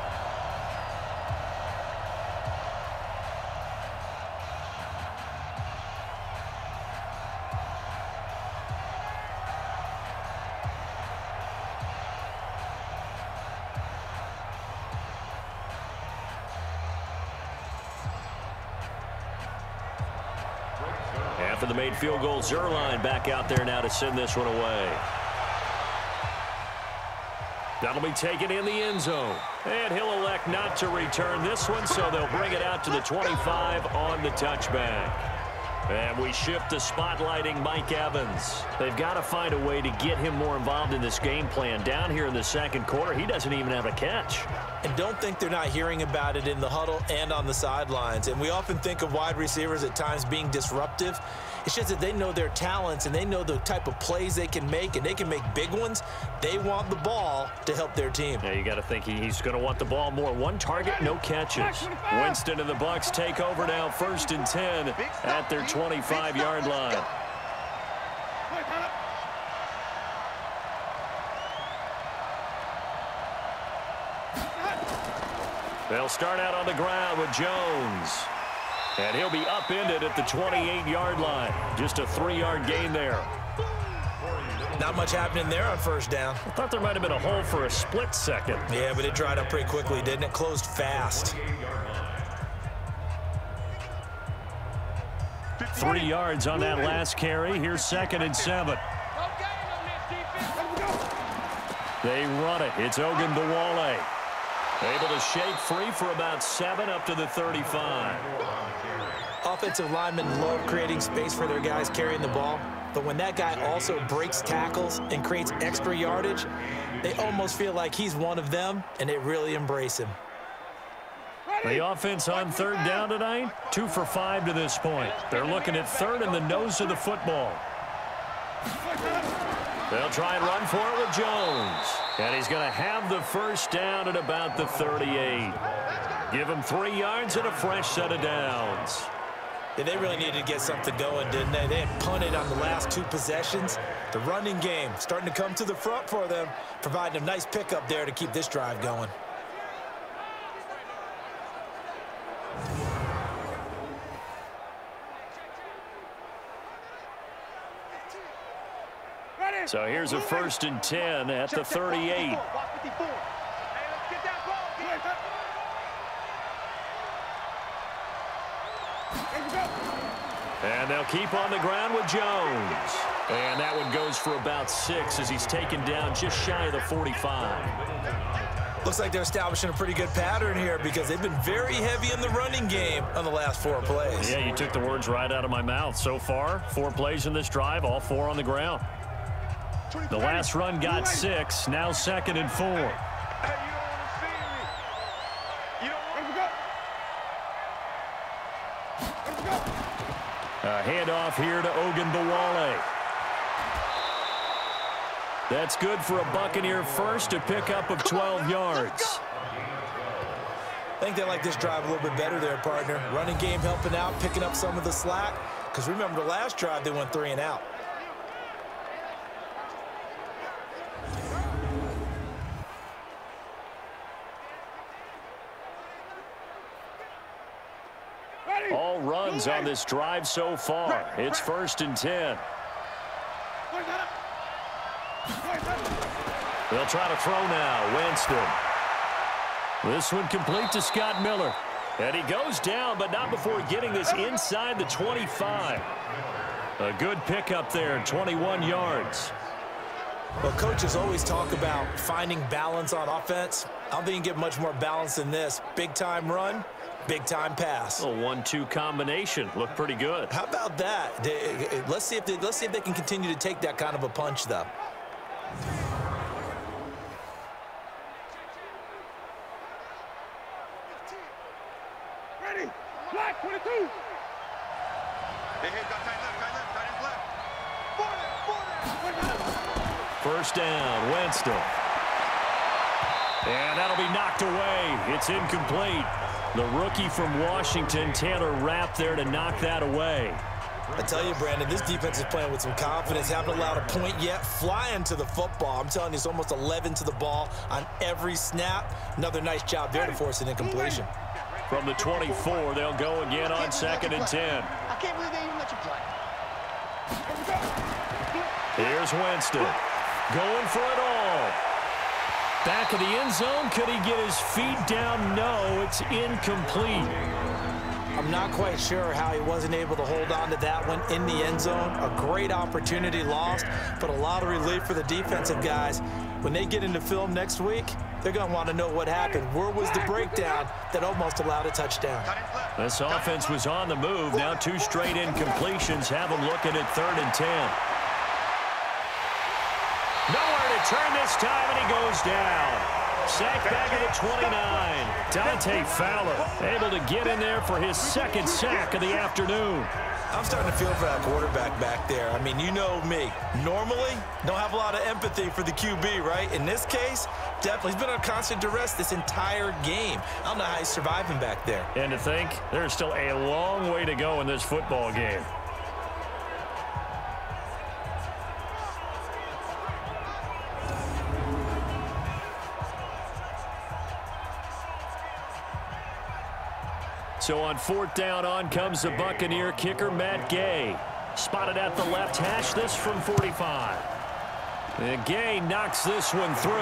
After the made field goal, Zerline back out there now to send this one away. That'll be taken in the end zone. And he'll elect not to return this one, so they'll bring it out to the 25 on the touchback. And we shift to spotlighting Mike Evans. They've got to find a way to get him more involved in this game plan. Down here in the 2nd quarter, he doesn't even have a catch. And don't think they're not hearing about it in the huddle and on the sidelines. And we often think of wide receivers at times being disruptive. It's just that they know their talents and they know the type of plays they can make, and they can make big ones. They want the ball to help their team. Yeah, you got to think he's going to want the ball more. 1 target, no catches. Winston and the Bucs take over now, 1st and 10 at their 25-yard line. They'll start out on the ground with Jones. And he'll be upended at the 28-yard line. Just a 3-yard gain there. Not much happening there on first down. I thought there might have been a hole for a split second. Yeah, but it dried up pretty quickly, didn't it? Closed fast. 3 yards on that last carry. Here's 2nd and 7. They run it. It's Ogunbowale. Able to shake free for about 7 up to the 35. Offensive linemen love creating space for their guys carrying the ball. But when that guy also breaks tackles and creates extra yardage, they almost feel like he's one of them, and they really embrace him. The offense on 3rd down tonight, 2 for 5 to this point. They're looking at 3rd and the nose of the football. They'll try and run for it with Jones. And he's going to have the first down at about the 38. Give him 3 yards and a fresh set of downs. Yeah, they really needed to get something going, didn't they? They had punted on the last 2 possessions. The running game starting to come to the front for them, providing a nice pickup there to keep this drive going. So here's a 1st and 10 at the 38. And they'll keep on the ground with Jones. And that one goes for about 6 as he's taken down just shy of the 45. Looks like they're establishing a pretty good pattern here because they've been very heavy in the running game on the last 4 plays. Yeah, you took the words right out of my mouth. So far, 4 plays in this drive, all 4 on the ground. The last run got 6, now 2nd and 4. A handoff here to Ogunbowale. That's good for a Buccaneer first, a pickup of 12 yards. I think they like this drive a little bit better there, partner. Running game helping out, picking up some of the slack. Because remember, the last drive, they went 3 and out. All runs on this drive so far. It's 1st and 10. They'll try to throw now. Winston. This one complete to Scott Miller. And he goes down, but not before getting this inside the 25. A good pickup there, 21 yards. Well, coaches always talk about finding balance on offense. I don't think you can get much more balance than this. Big-time run, big-time pass. A 1-2 combination. Looked pretty good. How about that? Let's see if they can continue to take that kind of a punch, though. Ready, black 22. Hey, got tight left. 40. 1st down, Winston. And that'll be knocked away. It's incomplete. The rookie from Washington, Taylor Rapp, there to knock that away. I tell you, Brandon, this defense is playing with some confidence. Haven't allowed a point yet. Flying to the football. I'm telling you, it's almost 11 to the ball on every snap. Another nice job there to force an incompletion. From the 24, they'll go again on 2nd and 10. I can't believe they even let you play. Here's Winston. Going for it all. Back of the end zone. Could he get his feet down? No, it's incomplete. I'm not quite sure how he wasn't able to hold on to that one in the end zone. A great opportunity lost, but a lot of relief for the defensive guys. When they get into film next week, they're going to want to know what happened. Where was the breakdown that almost allowed a touchdown? This offense was on the move. Now 2 straight incompletions have them looking at 3rd and 10. Nowhere to turn this time, and he goes down. Sacked back at the 29. Dante Fowler able to get in there for his 2nd sack of the afternoon. I'm starting to feel for that quarterback back there. I mean, you know me. Normally, don't have a lot of empathy for the QB, right? In this case, definitely. He's been on constant duress this entire game. I don't know how he's surviving back there. And to think, there's still a long way to go in this football game. So on 4th down, on comes the Buccaneer kicker, Matt Gay. Spotted at the left hash, this from 45. And Gay knocks this one through.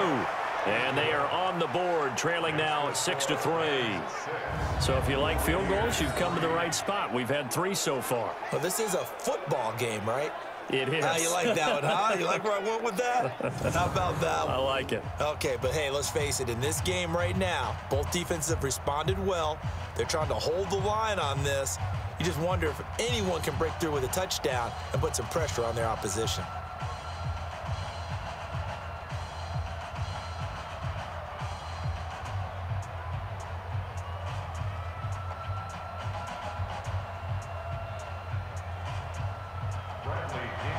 And they are on the board, trailing now 6-3. So if you like field goals, you've come to the right spot. We've had 3 so far. Well, this is a football game, right? It is. You like that one, huh? You like where I went with that? How about that one? I like it. Okay, but hey, let's face it. In this game right now, both defenses have responded well. They're trying to hold the line on this. You just wonder if anyone can break through with a touchdown and put some pressure on their opposition.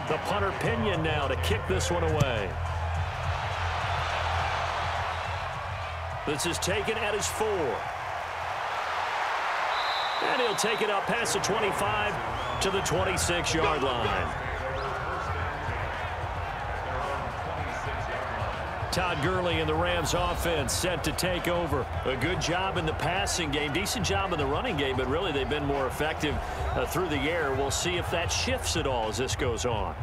The punter Pinion now to kick this one away. This is taken at his 4. And he'll take it up past the 25 to the 26-yard line. Todd Gurley and the Rams offense set to take over. A good job in the passing game, decent job in the running game, but really they've been more effective through the air. We'll see if that shifts at all as this goes on.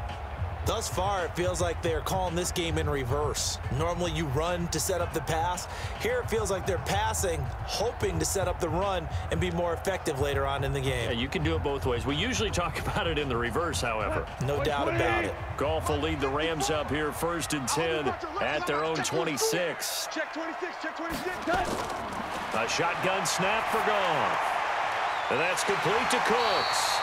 Thus far, it feels like they're calling this game in reverse. Normally, you run to set up the pass. Here, it feels like they're passing, hoping to set up the run and be more effective later on in the game. Yeah, you can do it both ways. We usually talk about it in the reverse, however. No doubt about it. Goff will lead the Rams up here 1st and 10 at their own 26. Check 26, check 26. A shotgun snap for Goff. And that's complete to Cooks.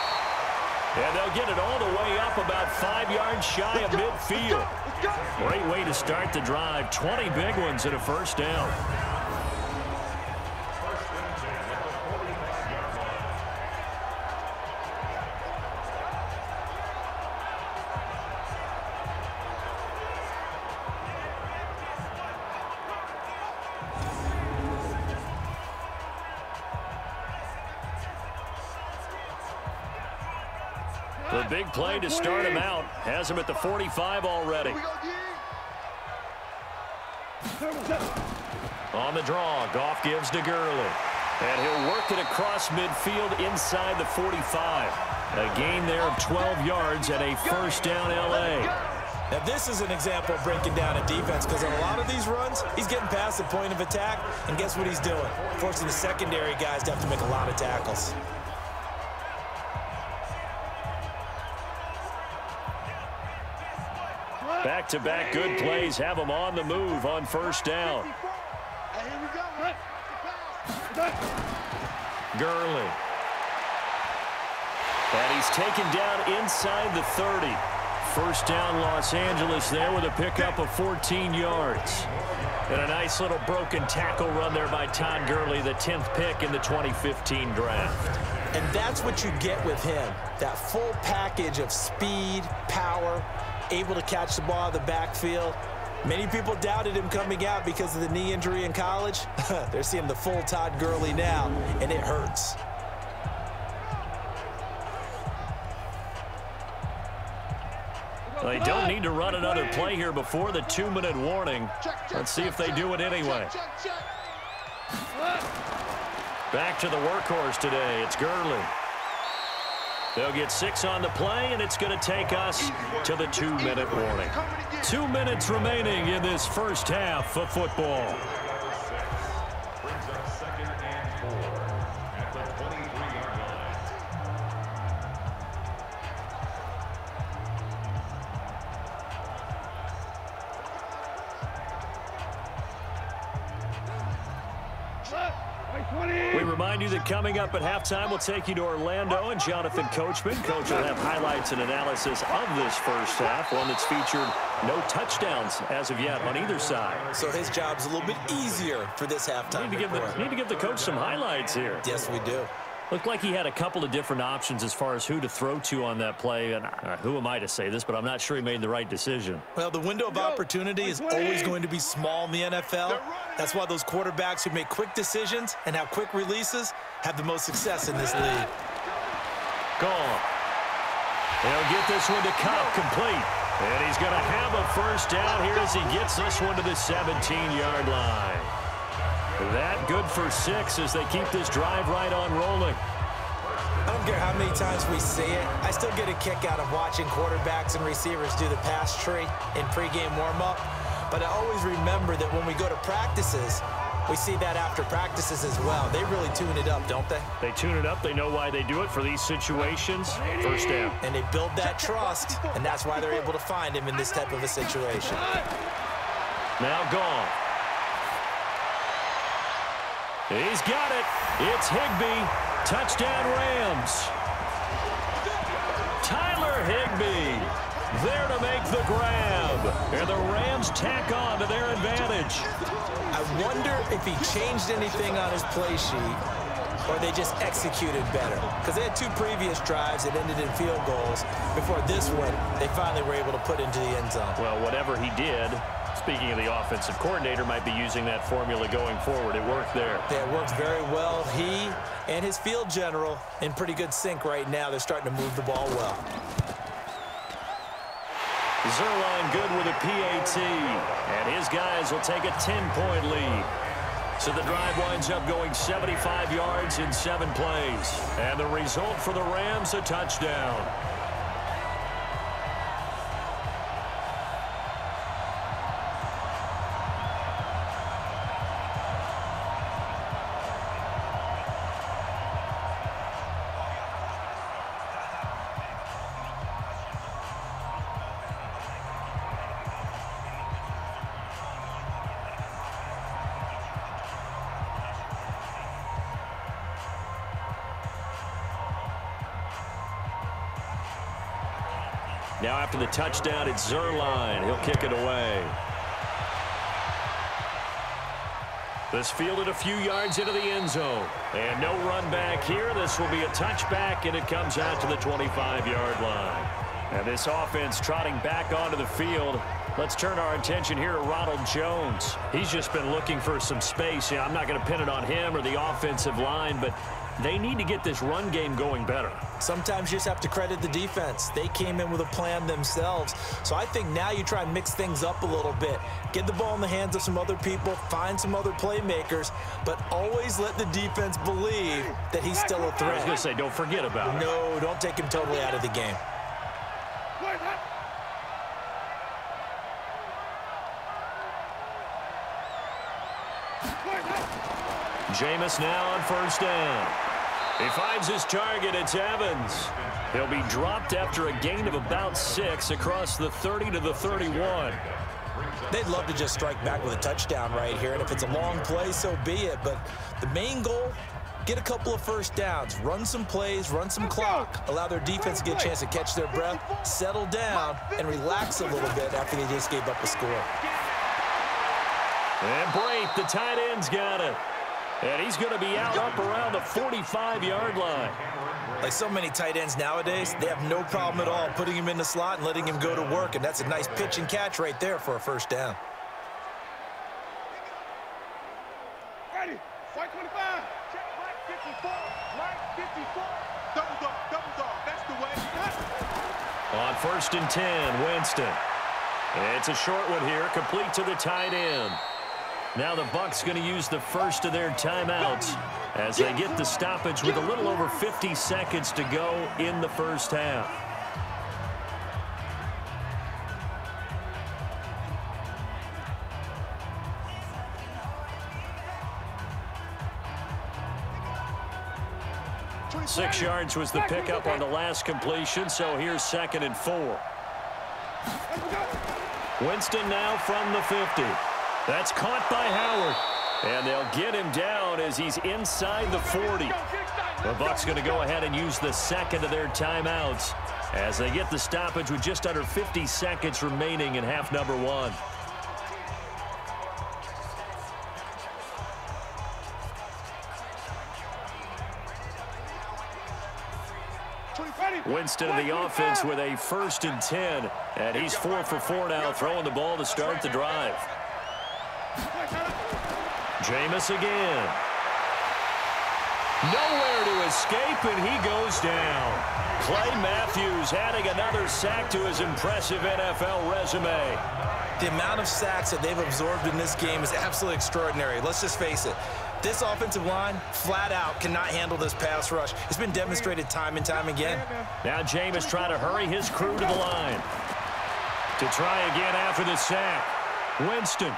And they'll get it all the way up about 5 yards shy of midfield. Great way to start the drive. 20 big ones and a 1st down. The big play to start him out. Has him at the 45 already. On the draw, Goff gives to Gurley. And he'll work it across midfield inside the 45. A gain there of 12 yards and a 1st down L.A. Now, this is an example of breaking down a defense because on a lot of these runs, he's getting past the point of attack, and guess what he's doing? Forcing the secondary guys to have to make a lot of tackles. Back-to-back good plays have him on the move on 1st down. Gurley. And he's taken down inside the 30. 1st down Los Angeles there with a pickup of 14 yards. And a nice little broken tackle run there by Todd Gurley, the 10th pick in the 2015 draft. And that's what you get with him, that full package of speed, power, able to catch the ball out of the backfield. Many people doubted him coming out because of the knee injury in college. They're seeing the full Todd Gurley now, and it hurts. They don't need to run another play here before the 2-minute warning. Let's see if they do it anyway. Back to the workhorse today. It's Gurley. They'll get 6 on the play, and it's going to take us to the 2-minute warning. 2 minutes remaining in this 1st half of football. Brings up 2nd and 4 at the 23-yard line. We remind you that coming up at halftime, we'll take you to Orlando and Jonathan Coachman. Coach will have highlights and analysis of this 1st half, one that's featured no touchdowns as of yet on either side. So his job's a little bit easier for this halftime. Need to give the coach some highlights here. Yes, we do. Looked like he had a couple of different options as far as who to throw to on that play. And who am I to say this, but I'm not sure he made the right decision. Well, the window of opportunity is always going to be small in the NFL. That's why those quarterbacks who make quick decisions and have quick releases have the most success in this league. Gone. They'll get this one to Cup complete. And he's going to have a 1st down here as he gets this one to the 17-yard line. That good for 6 as they keep this drive right on rolling. I don't care how many times we see it. I still get a kick out of watching quarterbacks and receivers do the pass tree in pregame warm-up. But I always remember that when we go to practices, we see that after practices as well. They really tune it up, don't they? They tune it up. They know why they do it for these situations. First down. And they build that trust, and that's why they're able to find him in this type of a situation. Now gone. He's got it. It's Higbee. Touchdown Rams. Tyler Higbee there to make the grab. And the Rams tack on to their advantage. I wonder if he changed anything on his play sheet or they just executed better. Because they had 2 previous drives that ended in field goals. Before this one, they finally were able to put into the end zone. Well, whatever he did, speaking of the offensive coordinator, might be using that formula going forward. It worked there. Yeah, it works very well. He and his field general in pretty good sync right now. They're starting to move the ball well. Zerline good with a PAT, and his guys will take a 10-point lead. So the drive winds up going 75 yards in 7 plays. And the result for the Rams, a touchdown. Now after the touchdown, it's Zerline. He'll kick it away. This fielded a few yards into the end zone. And no run back here. This will be a touchback, and it comes out to the 25-yard line. And this offense trotting back onto the field. Let's turn our attention here to Ronald Jones. He's just been looking for some space. Yeah, I'm not going to pin it on him or the offensive line, but they need to get this run game going better. Sometimes you just have to credit the defense. They came in with a plan themselves. So I think now you try and mix things up a little bit. Get the ball in the hands of some other people, find some other playmakers, but always let the defense believe that he's still a threat. I was going to say, don't forget about it. No, don't take him totally out of the game. Jameis now on first down. He finds his target. It's Evans. He'll be dropped after a gain of about 6 across the 30 to the 31. They'd love to just strike back with a touchdown right here, and if it's a long play, so be it. But the main goal, get a couple of first downs, run some plays, run some clock, allow their defense to get a chance to catch their breath, settle down, and relax a little bit after they just gave up a score. And Brate, the tight end's got it. And he's going to be out up around the 45-yard line. Like so many tight ends nowadays, they have no problem at all putting him in the slot and letting him go to work, and that's a nice pitch and catch right there for a first down. Ready, white 25. Check Mike 54. Mike 54. Double dog, that's the way. On first and 10, Winston. It's a short one here, complete to the tight end. Now the Bucs going to use the first of their timeouts as they get the stoppage with a little over 50 seconds to go in the first half. Six yards was the pickup on the last completion, so here's 2nd and 4. Winston now from the 50. That's caught by Howard. And they'll get him down as he's inside the 40. The Bucs going to go ahead and use the second of their timeouts as they get the stoppage with just under 50 seconds remaining in half number 1. Winston in the offense with a 1st and 10. And he's 4 for 4 now, throwing the ball to start the drive. Jameis again. Nowhere to escape, and he goes down. Clay Matthews adding another sack to his impressive NFL resume. The amount of sacks that they've absorbed in this game is absolutely extraordinary. Let's just face it. This offensive line, flat out, cannot handle this pass rush. It's been demonstrated time and time again. Now Jameis trying to hurry his crew to the line. To try again after the sack. Winston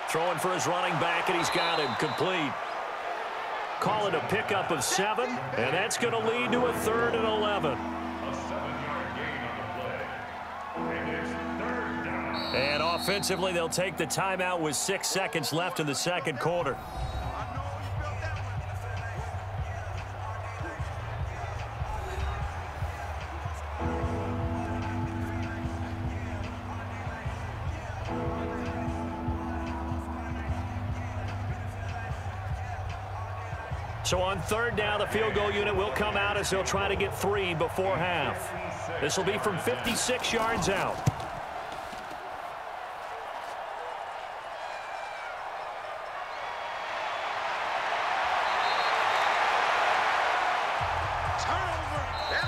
throwing for his running back, and he's got him complete. Call it a pickup of 7, and that's going to lead to a 3rd and 11. A 7-yard gain on the play. And it's 3rd down. And offensively, they'll take the timeout with 6 seconds left in the second quarter. So on 3rd down, the field goal unit will come out as they'll try to get 3 before half. This will be from 56 yards out.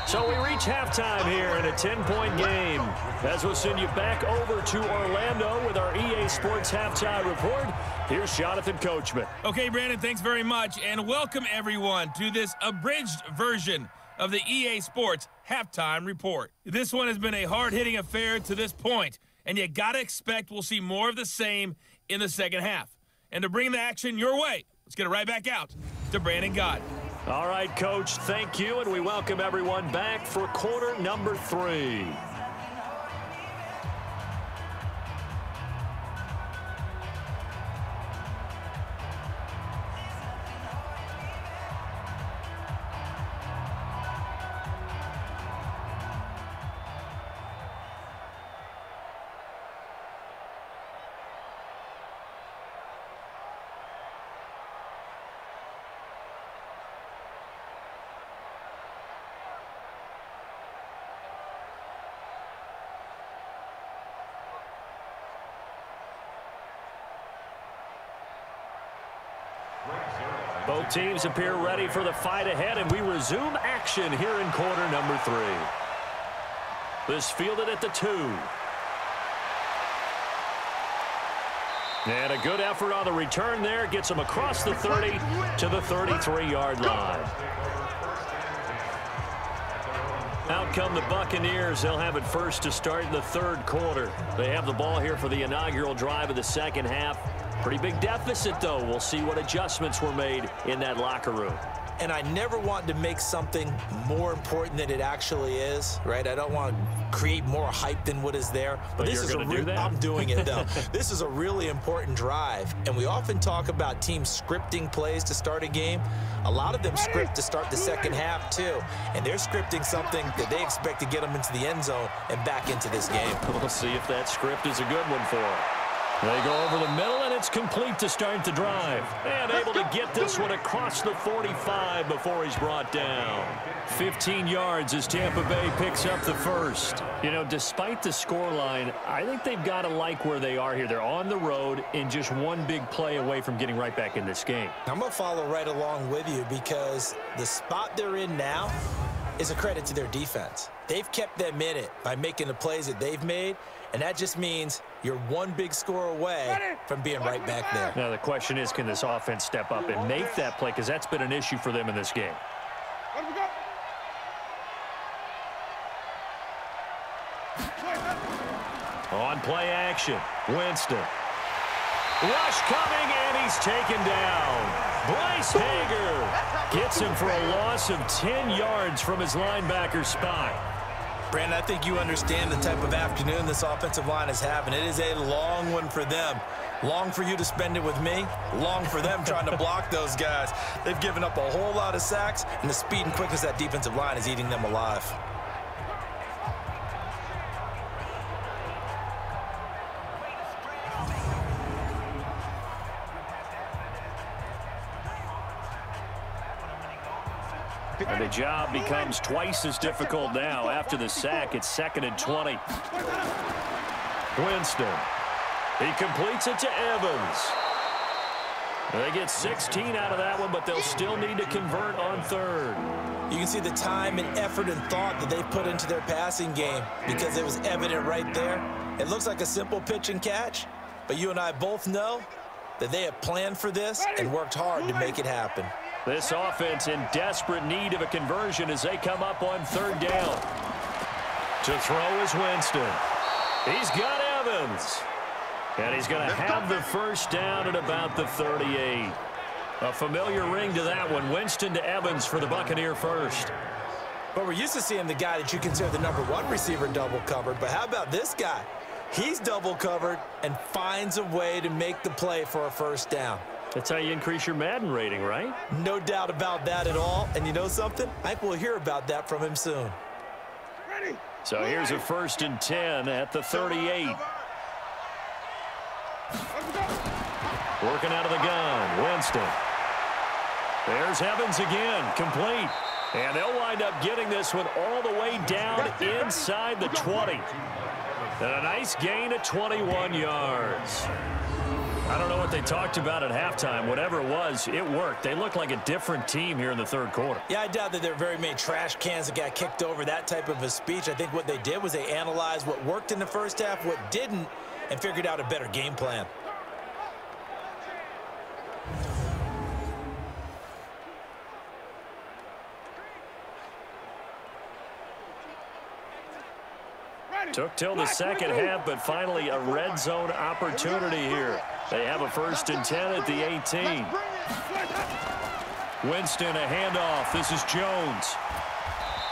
So we reach halftime here in a 10-point game. As we'll send you back over to Orlando with our EA Sports Halftime Report. Here's Jonathan Coachman. Okay, Brandon, thanks very much. And welcome, everyone, to this abridged version of the EA Sports Halftime Report. This one has been a hard-hitting affair to this point, and you got to expect we'll see more of the same in the second half. And to bring the action your way, let's get it right back out to Brandon Gott. All right, Coach, thank you, and we welcome everyone back for quarter number 3. Both teams appear ready for the fight ahead, and we resume action here in quarter number 3. This fielded at the 2. And a good effort on the return there. Gets him across the 30 to the 33-yard line. Out come the Buccaneers. They'll have it first to start in the 3rd quarter. They have the ball here for the inaugural drive of the second half. Pretty big deficit, though. We'll see what adjustments were made in that locker room. And I never want to make something more important than it actually is, right? I don't want to create more hype than what is there. But this is going to do that? I'm doing it, though. This is a really important drive. And we often talk about teams scripting plays to start a game. A lot of them script to start the second half, too. And they're scripting something that they expect to get them into the end zone and back into this game. We'll see if that script is a good one for them. They go over the middle, and it's complete to start the drive. And able to get this one across the 45 before he's brought down. 15 yards as Tampa Bay picks up the first. You know, despite the scoreline, I think they've got to like where they are here. They're on the road and just one big play away from getting right back in this game. I'm going to follow right along with you because the spot they're in now is a credit to their defense. They've kept them in it by making the plays that they've made, and that just means you're one big score away from being right back there. Now, the question is, can this offense step up and make that play? Because that's been an issue for them in this game. On play action, Winston. Rush coming, and he's taken down. Bryce Hager gets him for a loss of 10 yards from his linebacker spot. Brandon, I think you understand the type of afternoon this offensive line is having. It is a long one for them. Long for you to spend it with me. Long for them trying to block those guys. They've given up a whole lot of sacks, and the speed and quickness of that defensive line is eating them alive. And the job becomes twice as difficult now. After the sack, it's 2nd and 20. Winston. He completes it to Evans. They get 16 out of that one, but they'll still need to convert on third. You can see the time and effort and thought that they put into their passing game because it was evident right there. It looks like a simple pitch and catch, but you and I both know that they have planned for this and worked hard to make it happen. This offense in desperate need of a conversion as they come up on third down. To throw is Winston. He's got Evans. And he's going to have the first down at about the 38. A familiar ring to that one. Winston to Evans for the Buccaneer first. But we're used to seeing the guy that you consider the #1 receiver double covered. But how about this guy? He's double covered and finds a way to make the play for a first down. That's how you increase your Madden rating, right? No doubt about that at all. And you know something? I think we'll hear about that from him soon. So here's a 1st and 10 at the 38. Working out of the gun, Winston. There's Evans again, complete. And they'll wind up getting this one all the way down inside the 20. And a nice gain of 21 yards. I don't know what they talked about at halftime. Whatever it was, it worked. They look like a different team here in the third quarter. Yeah, I doubt that there are very many trash cans that got kicked over, that type of a speech. I think what they did was they analyzed what worked in the first half, what didn't, and figured out a better game plan. Took till the second half, but finally a red zone opportunity here. They have a 1st and 10 at the 18. Winston, a handoff. This is Jones.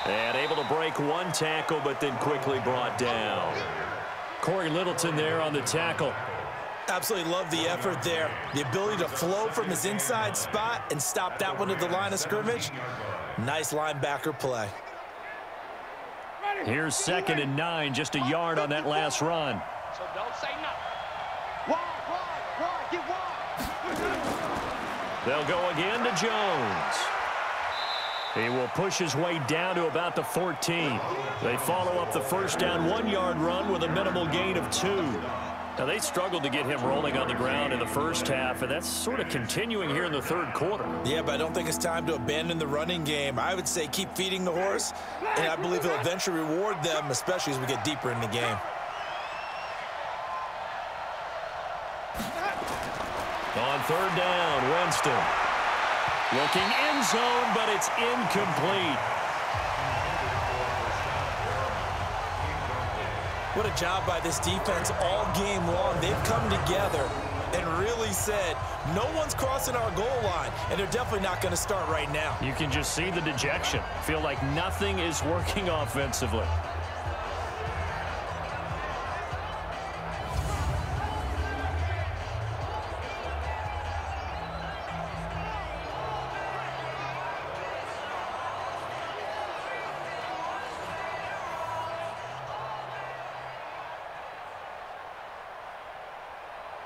And able to break one tackle, but then quickly brought down. Corey Littleton there on the tackle. Absolutely love the effort there. The ability to flow from his inside spot and stop that one at the line of scrimmage. Nice linebacker play. Here's 2nd and 9, just a yard on that last run. So don't say nothing. Wide, get wide. They'll go again to Jones. He will push his way down to about the 14. They follow up the first down 1-yard run with a minimal gain of 2. Now, they struggled to get him rolling on the ground in the first half, and that's sort of continuing here in the third quarter. Yeah, but I don't think it's time to abandon the running game. I would say keep feeding the horse, and I believe he'll eventually reward them, especially as we get deeper in the game. On third down, Winston. Looking end zone, but it's incomplete. What a job by this defense all game long. They've come together and really said, no one's crossing our goal line, and they're definitely not going to start right now. You can just see the dejection. Feel like nothing is working offensively.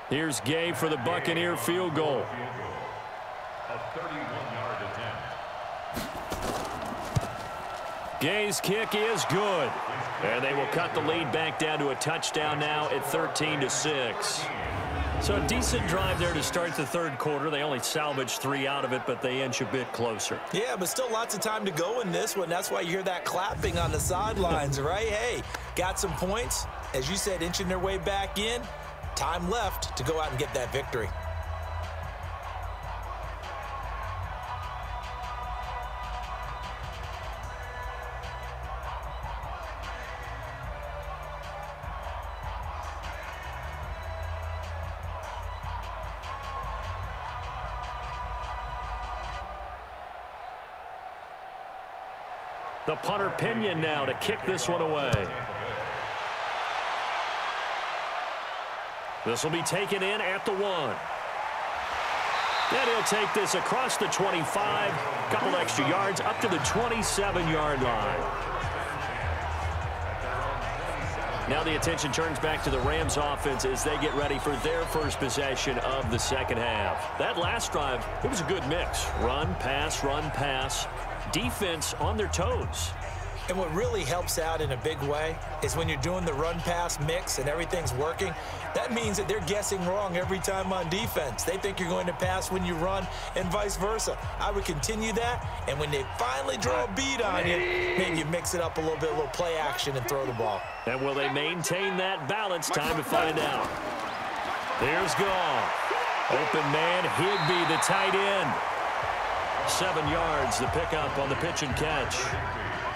Here's Gay for the Buccaneer field goal. A 31-yard attempt. Gay's kick is good. And they will cut the lead back down to a touchdown now at 13-6. So a decent drive there to start the third quarter. They only salvaged 3 out of it, but they inch a bit closer. Yeah, but still lots of time to go in this one. That's why you hear that clapping on the sidelines, right? Hey, got some points. As you said, inching their way back in. Time left to go out and get that victory. The punter Pinion now to kick this one away. This will be taken in at the 1. And he'll take this across the 25, couple extra yards up to the 27-yard line. Now the attention turns back to the Rams offense as they get ready for their first possession of the second half. That last drive, it was a good mix. Run, pass, defense on their toes. And what really helps out in a big way is when you're doing the run-pass mix and everything's working, that means that they're guessing wrong every time on defense. They think you're going to pass when you run and vice versa. I would continue that, and when they finally draw a beat on you, maybe you mix it up a little bit, a little play action, and throw the ball. And will they maintain that balance? Time to find out. Here's Goff. Open man, Higbee, the tight end. 7 yards, the pickup on the pitch and catch.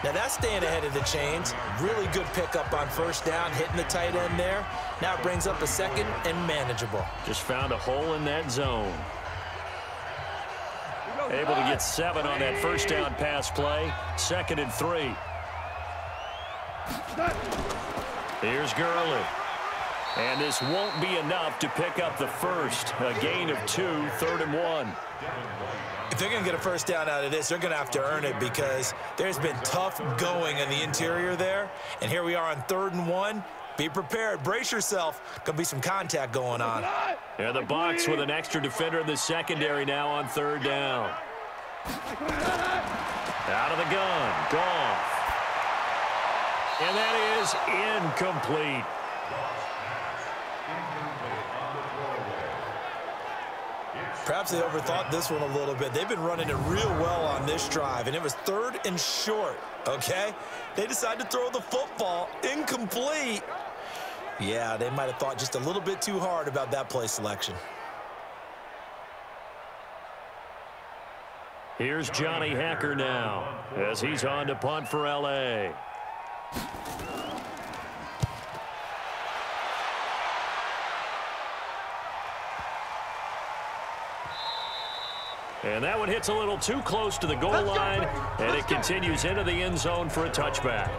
Now that's staying ahead of the chains. Really good pickup on first down, hitting the tight end there. Now it brings up a second and manageable. Just found a hole in that zone. Able to get 7 on that first down pass play. 2nd and 3. Here's Gurley. And this won't be enough to pick up the first. A gain of 2, 3rd and 1. If they're going to get a first down out of this, they're going to have to earn it because there's been tough going in the interior there. And here we are on 3rd and 1. Be prepared. Brace yourself. Going to be some contact going on. Yeah, the Bucs with an extra defender in the secondary now on 3rd down. Out of the gun. Goff. And that is incomplete. Perhaps they overthought this one a little bit. They've been running it real well on this drive, and it was 3rd and short, okay? They decided to throw the football incomplete. Yeah, they might have thought just a little bit too hard about that play selection. Here's Johnny Hacker now as he's on to punt for L.A. And that one hits a little too close to the goal line, and it continues into the end zone for a touchback.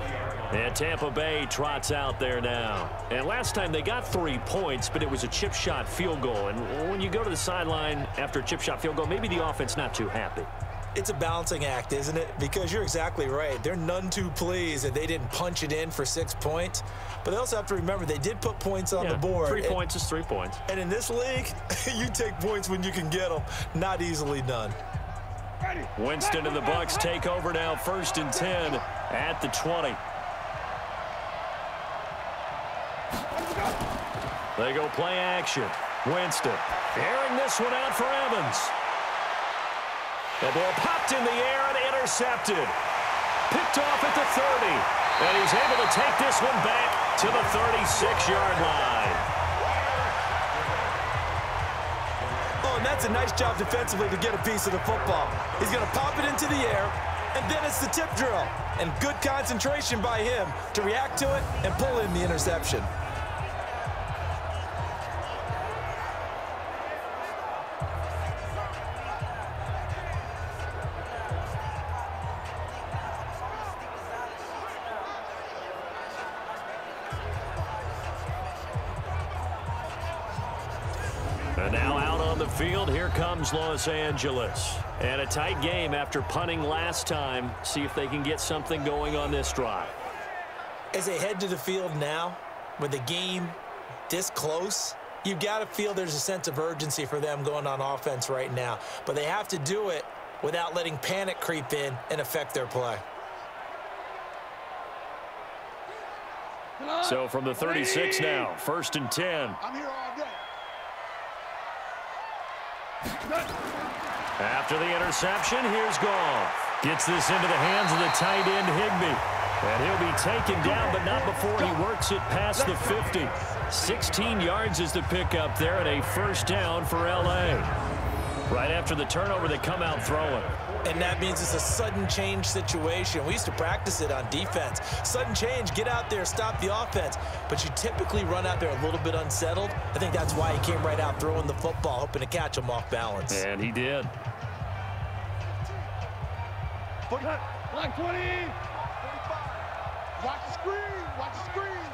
And Tampa Bay trots out there now. And last time they got 3 points, but it was a chip shot field goal. And when you go to the sideline after a chip shot field goal, maybe the offense not too happy. It's a balancing act, isn't it? Because you're exactly right. They're none too pleased that they didn't punch it in for 6 points. But they also have to remember they did put points on the board. 3 points is 3 points. And in this league, you take points when you can get them. Not easily done. Winston and the Bucs take over now, 1st and 10 at the 20. They go play action. Winston airing this one out for Evans. The ball popped in the air and intercepted. Picked off at the 30. And he's able to take this one back to the 36-yard line. Oh, and that's a nice job defensively to get a piece of the football. He's going to pop it into the air, and then it's the tip drill. And good concentration by him to react to it and pull in the interception. And now out on the field, here comes Los Angeles. And a tight game after punting last time. See if they can get something going on this drive. As they head to the field now, with the game this close, you've got to feel there's a sense of urgency for them going on offense right now. But they have to do it without letting panic creep in and affect their play. So from the 36 now, 1st and 10. I'm here all day. After the interception, here's Goff. Gets this into the hands of the tight end, Higbee. And he'll be taken down, but not before he works it past the 50. 16 yards is the pickup there, and a 1st down for L.A. Right after the turnover, they come out throwing. And that means it's a sudden change situation. We used to practice it on defense. Sudden change, get out there, stop the offense. But you typically run out there a little bit unsettled. I think that's why he came right out throwing the football, hoping to catch him off balance. And he did. Black 20. 45. Watch the screen. Watch the screen.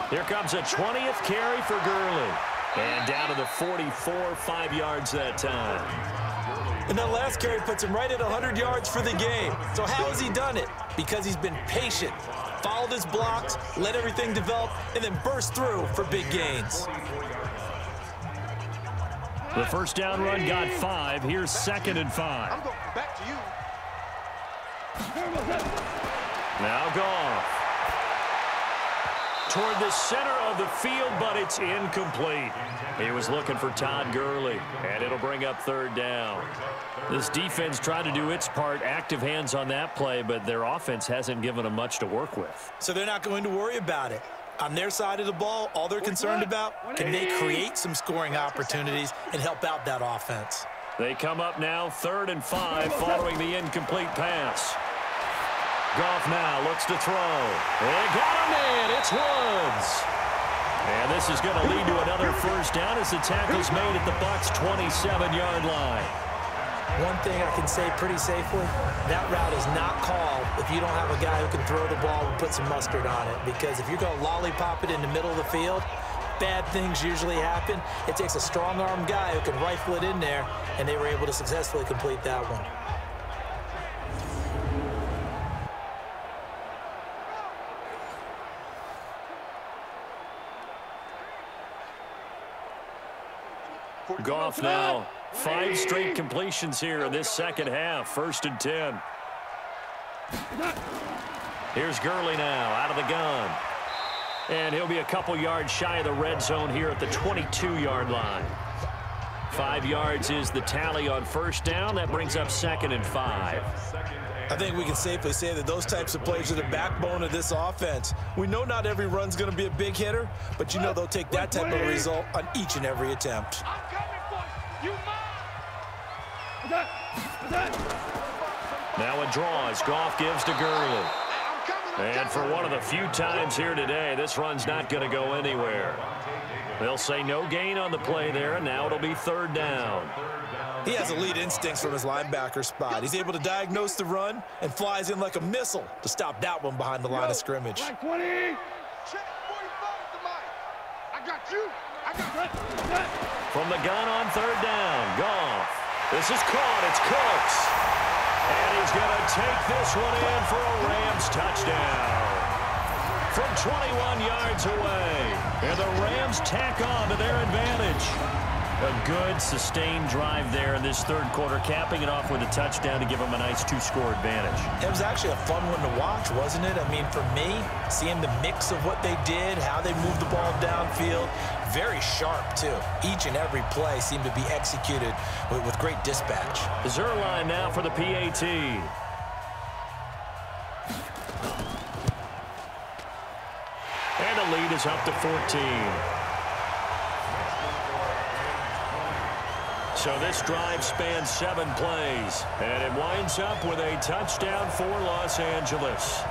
Here comes a 20th carry for Gurley. And down to the 44, 5 yards that time. And that last carry puts him right at 100 yards for the game. So how has he done it? Because he's been patient, followed his blocks, let everything develop, and then burst through for big gains. The 1st down run got 5. Here's 2nd and 5. I'm going back to you. Now Goff. Toward the center of the field, but it's incomplete. He was looking for Todd Gurley, and it'll bring up third down. This defense tried to do its part, active hands on that play, but their offense hasn't given them much to work with. So they're not going to worry about it. On their side of the ball, all they're concerned about, can they create some scoring opportunities and help out that offense? They come up now 3rd and 5 following the incomplete pass. Goff now looks to throw. They got him in. It's Woods. And this is going to lead to another first down as the tackle's made at the Bucs' 27-yard line. One thing I can say pretty safely, that route is not called if you don't have a guy who can throw the ball and put some mustard on it. Because if you're going to lollipop it in the middle of the field, bad things usually happen. It takes a strong-arm guy who can rifle it in there, and they were able to successfully complete that one. Goff now, 5 straight completions here in this second half. 1st and 10. Here's Gurley now out of the gun. And he'll be a couple yards shy of the red zone here at the 22-yard line. 5 yards is the tally on first down. That brings up 2nd and 5. I think we can safely say that those types of plays are the backbone of this offense. We know not every run's going to be a big hitter, but you know they'll take that type of result on each and every attempt. Now a draw as Goff gives to Gurley. And for one of the few times here today, this run's not going to go anywhere. They'll say no gain on the play there, and now it'll be 3rd down. He has elite instincts from his linebacker spot. He's able to diagnose the run and flies in like a missile to stop that one behind the line of scrimmage. Check 45 to Mike. I got you. I got that. From the gun on 3rd down, Goff. This is caught. It's Cooks. And he's going to take this one in for a Rams touchdown. From 21 yards away. And the Rams tack on to their advantage. A good, sustained drive there in this 3rd quarter, capping it off with a touchdown to give them a nice 2-score advantage. It was actually a fun one to watch, wasn't it? I mean, for me, seeing the mix of what they did, how they moved the ball downfield, very sharp, too. Each and every play seemed to be executed with great dispatch. Zerline now for the PAT. And the lead is up to 14. So this drive spans 7 plays, and it winds up with a touchdown for Los Angeles.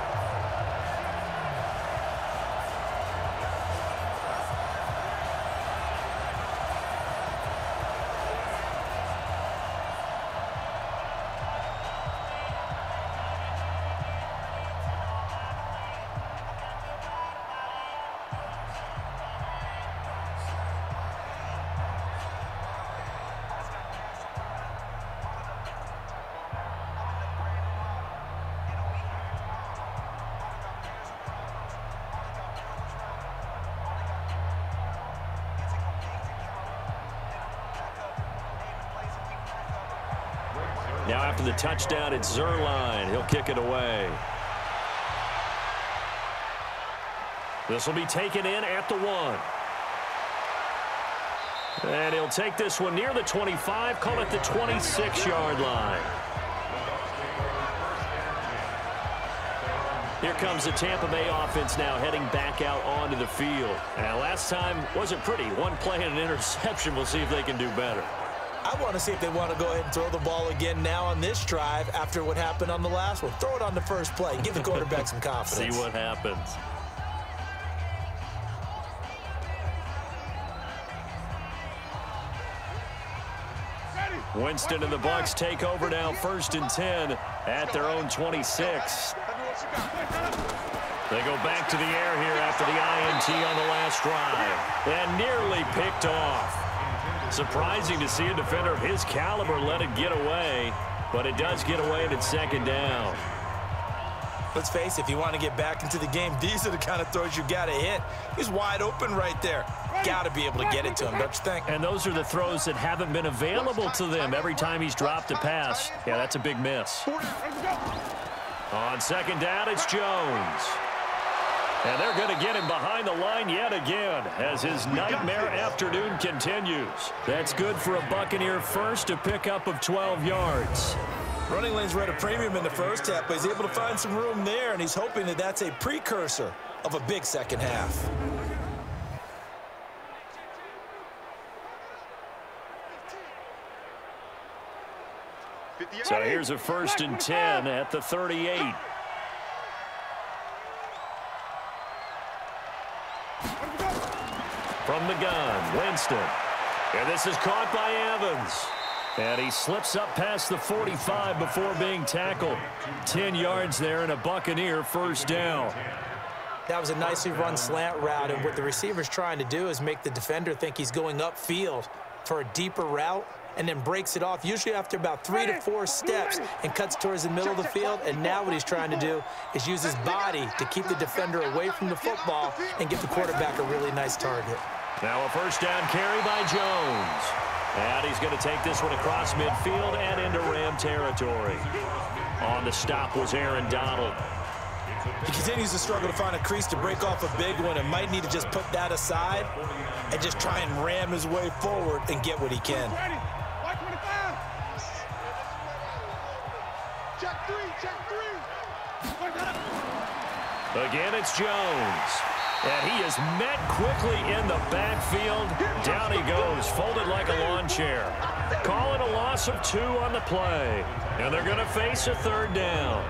Now after the touchdown, it's Zerline. He'll kick it away. This will be taken in at the 1. And he'll take this one near the 25, call it the 26-yard line. Here comes the Tampa Bay offense now heading back out onto the field. And last time wasn't pretty. 1 play and an interception. We'll see if they can do better. I want to see if they want to go ahead and throw the ball again now on this drive after what happened on the last one. Throw it on the first play. Give the quarterback some confidence. See what happens. Winston and the Bucs take over now 1st and 10 at their own 26. They go back to the air here after the INT on the last drive. And nearly picked off. Surprising to see a defender of his caliber let it get away, but it does get away and it's 2nd down. Let's face it, if you want to get back into the game, these are the kind of throws you got to hit. He's wide open right there. Got to be able to get it to him, don't you think? And those are the throws that haven't been available to them every time he's dropped a pass. Yeah, that's a big miss. On second down, it's Jones. And they're going to get him behind the line yet again as his nightmare afternoon continues. That's good for a Buccaneer first, a pickup of 12 yards. Running lanes were at a premium in the first half, but he's able to find some room there, and he's hoping that that's a precursor of a big second half. So here's a 1st and 10 at the 38. From the gun, Winston. And this is caught by Evans. And he slips up past the 45 before being tackled. 10 yards there and a Buccaneer first down. That was a nicely run slant route, and what the receiver's trying to do is make the defender think he's going upfield for a deeper route and then breaks it off, usually after about 3 to 4 steps, and cuts towards the middle of the field. And now what he's trying to do is use his body to keep the defender away from the football and give the quarterback a really nice target. Now a first down carry by Jones. And he's going to take this one across midfield and into Ram territory. On the stop was Aaron Donald. He continues to struggle to find a crease to break off a big one and might need to just put that aside and just try and ram his way forward and get what he can. Check three. Again, it's Jones. And he is met quickly in the backfield. Down he goes, folded like a lawn chair. Call it a loss of 2 on the play. And they're going to face a 3rd down.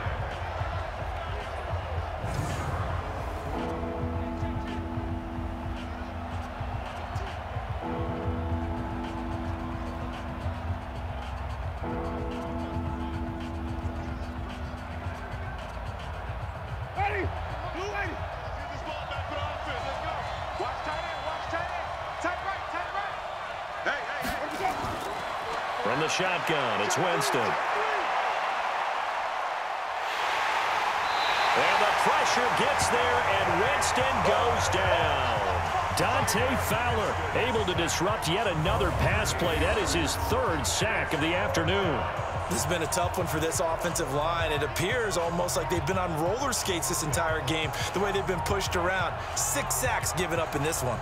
From the shotgun, it's Winston. And the pressure gets there, and Winston goes down. Dante Fowler able to disrupt yet another pass play. That is his 3rd sack of the afternoon. This has been a tough one for this offensive line. It appears almost like they've been on roller skates this entire game, the way they've been pushed around. 6 sacks given up in this one.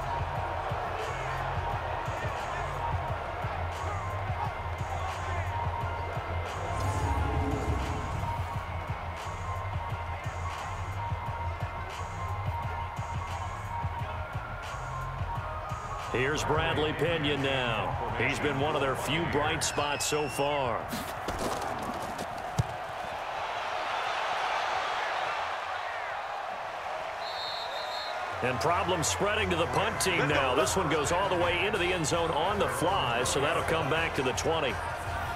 Here's Bradley Pinion now. He's been one of their few bright spots so far. And problems spreading to the punt team now. This one goes all the way into the end zone on the fly, so that'll come back to the 20.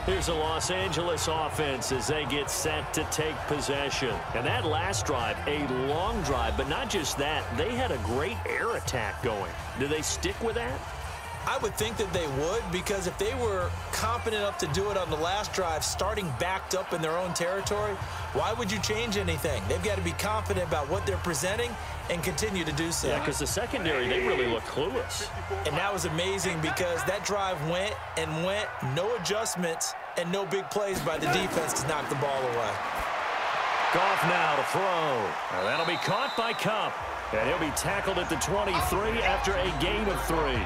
Here's the Los Angeles offense as they get set to take possession. And that last drive, a long drive, but not just that. They had a great air attack going. Do they stick with that? I would think that they would, because if they were competent enough to do it on the last drive, starting backed up in their own territory, why would you change anything? They've got to be confident about what they're presenting and continue to do so. Yeah, because the secondary, they really look clueless. And that was amazing because that drive went and went, no adjustments and no big plays by the defense to knock the ball away. Goff now to throw. And that'll be caught by Kupp. And he'll be tackled at the 23 after a gain of 3.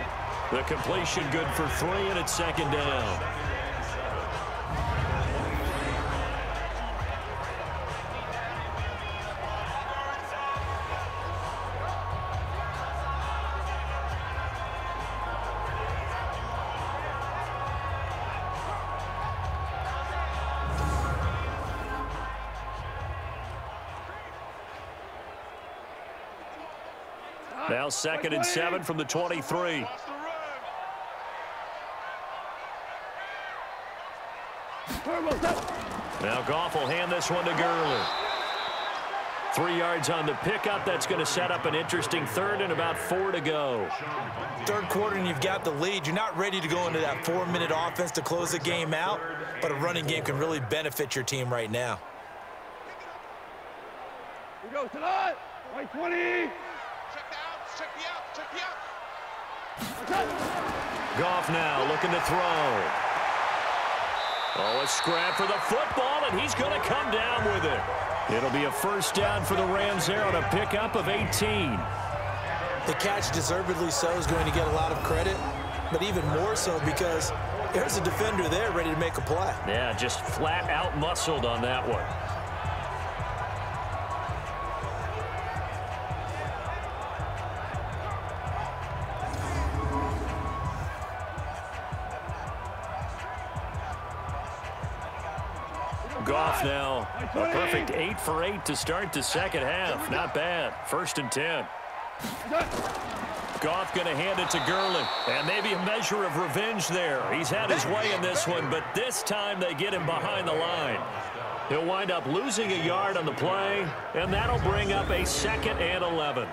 The completion good for 3, and it's 2nd down. Now 2nd and 7 from the 23. Now Goff will hand this one to Gurley. 3 yards on the pickup. That's going to set up an interesting 3rd and about 4 to go. 3rd quarter and you've got the lead. You're not ready to go into that 4-minute offense to close the game out, but a running game can really benefit your team right now. We go tonight. Right 20. Check the out. Goff now looking to throw. Oh, a scrap for the football, and he's going to come down with it. It'll be a first down for the Rams there on a pickup of 18. The catch, deservedly so, is going to get a lot of credit, but even more so because there's a defender there ready to make a play. Yeah, just flat out muscled on that one. Goff now, a perfect 8 for 8 to start the second half. Not bad. 1st and 10. Goff going to hand it to Gurley. And maybe a measure of revenge there. He's had his way in this one, but this time they get him behind the line. He'll wind up losing a yard on the play, and that'll bring up a 2nd and 11.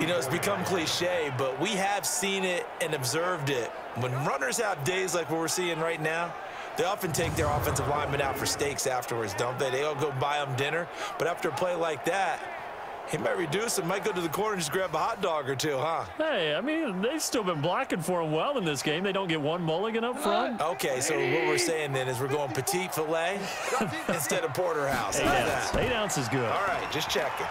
You know, it's become cliche, but we have seen it and observed it. When runners have days like what we're seeing right now, they often take their offensive linemen out for steaks afterwards, don't they? They'll go buy them dinner. But after a play like that, he might reduce it, might go to the corner and just grab a hot dog or two, huh? Hey, I mean, they've still been blocking for him well in this game. They don't get one mulligan up front. Okay, so what we're saying then is we're going petite filet instead of porterhouse. 8 ounce. 8 ounce is good. All right, just checking.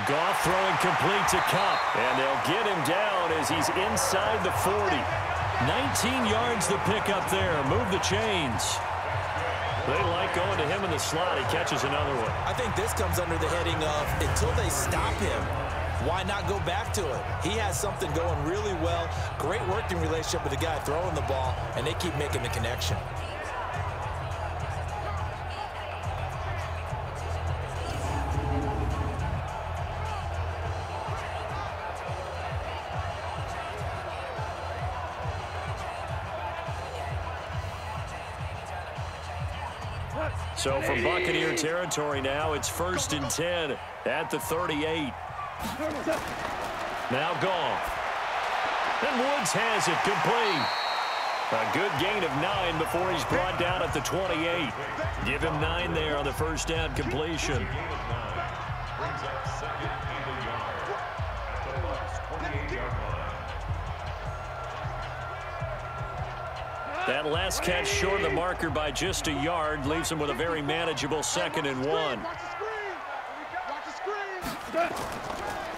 Goff throwing complete to Kupp, and they'll get him down as he's inside the 40. 19 yards the pickup there. Move the chains. They like going to him in the slot. He catches another one. I think this comes under the heading of until they stop him, why not go back to it? He has something going really well. Great working relationship with the guy throwing the ball, and they keep making the connection. So from Buccaneer territory now, it's 1st and 10 at the 38. Now Goff. And Woods has it complete. A good gain of 9 before he's brought down at the 28. Give him 9 there on the first down completion. Brings up 2nd and a yard at the Bucs 28-yard line. That last catch short of the marker by just a yard leaves him with a very manageable 2nd and 1.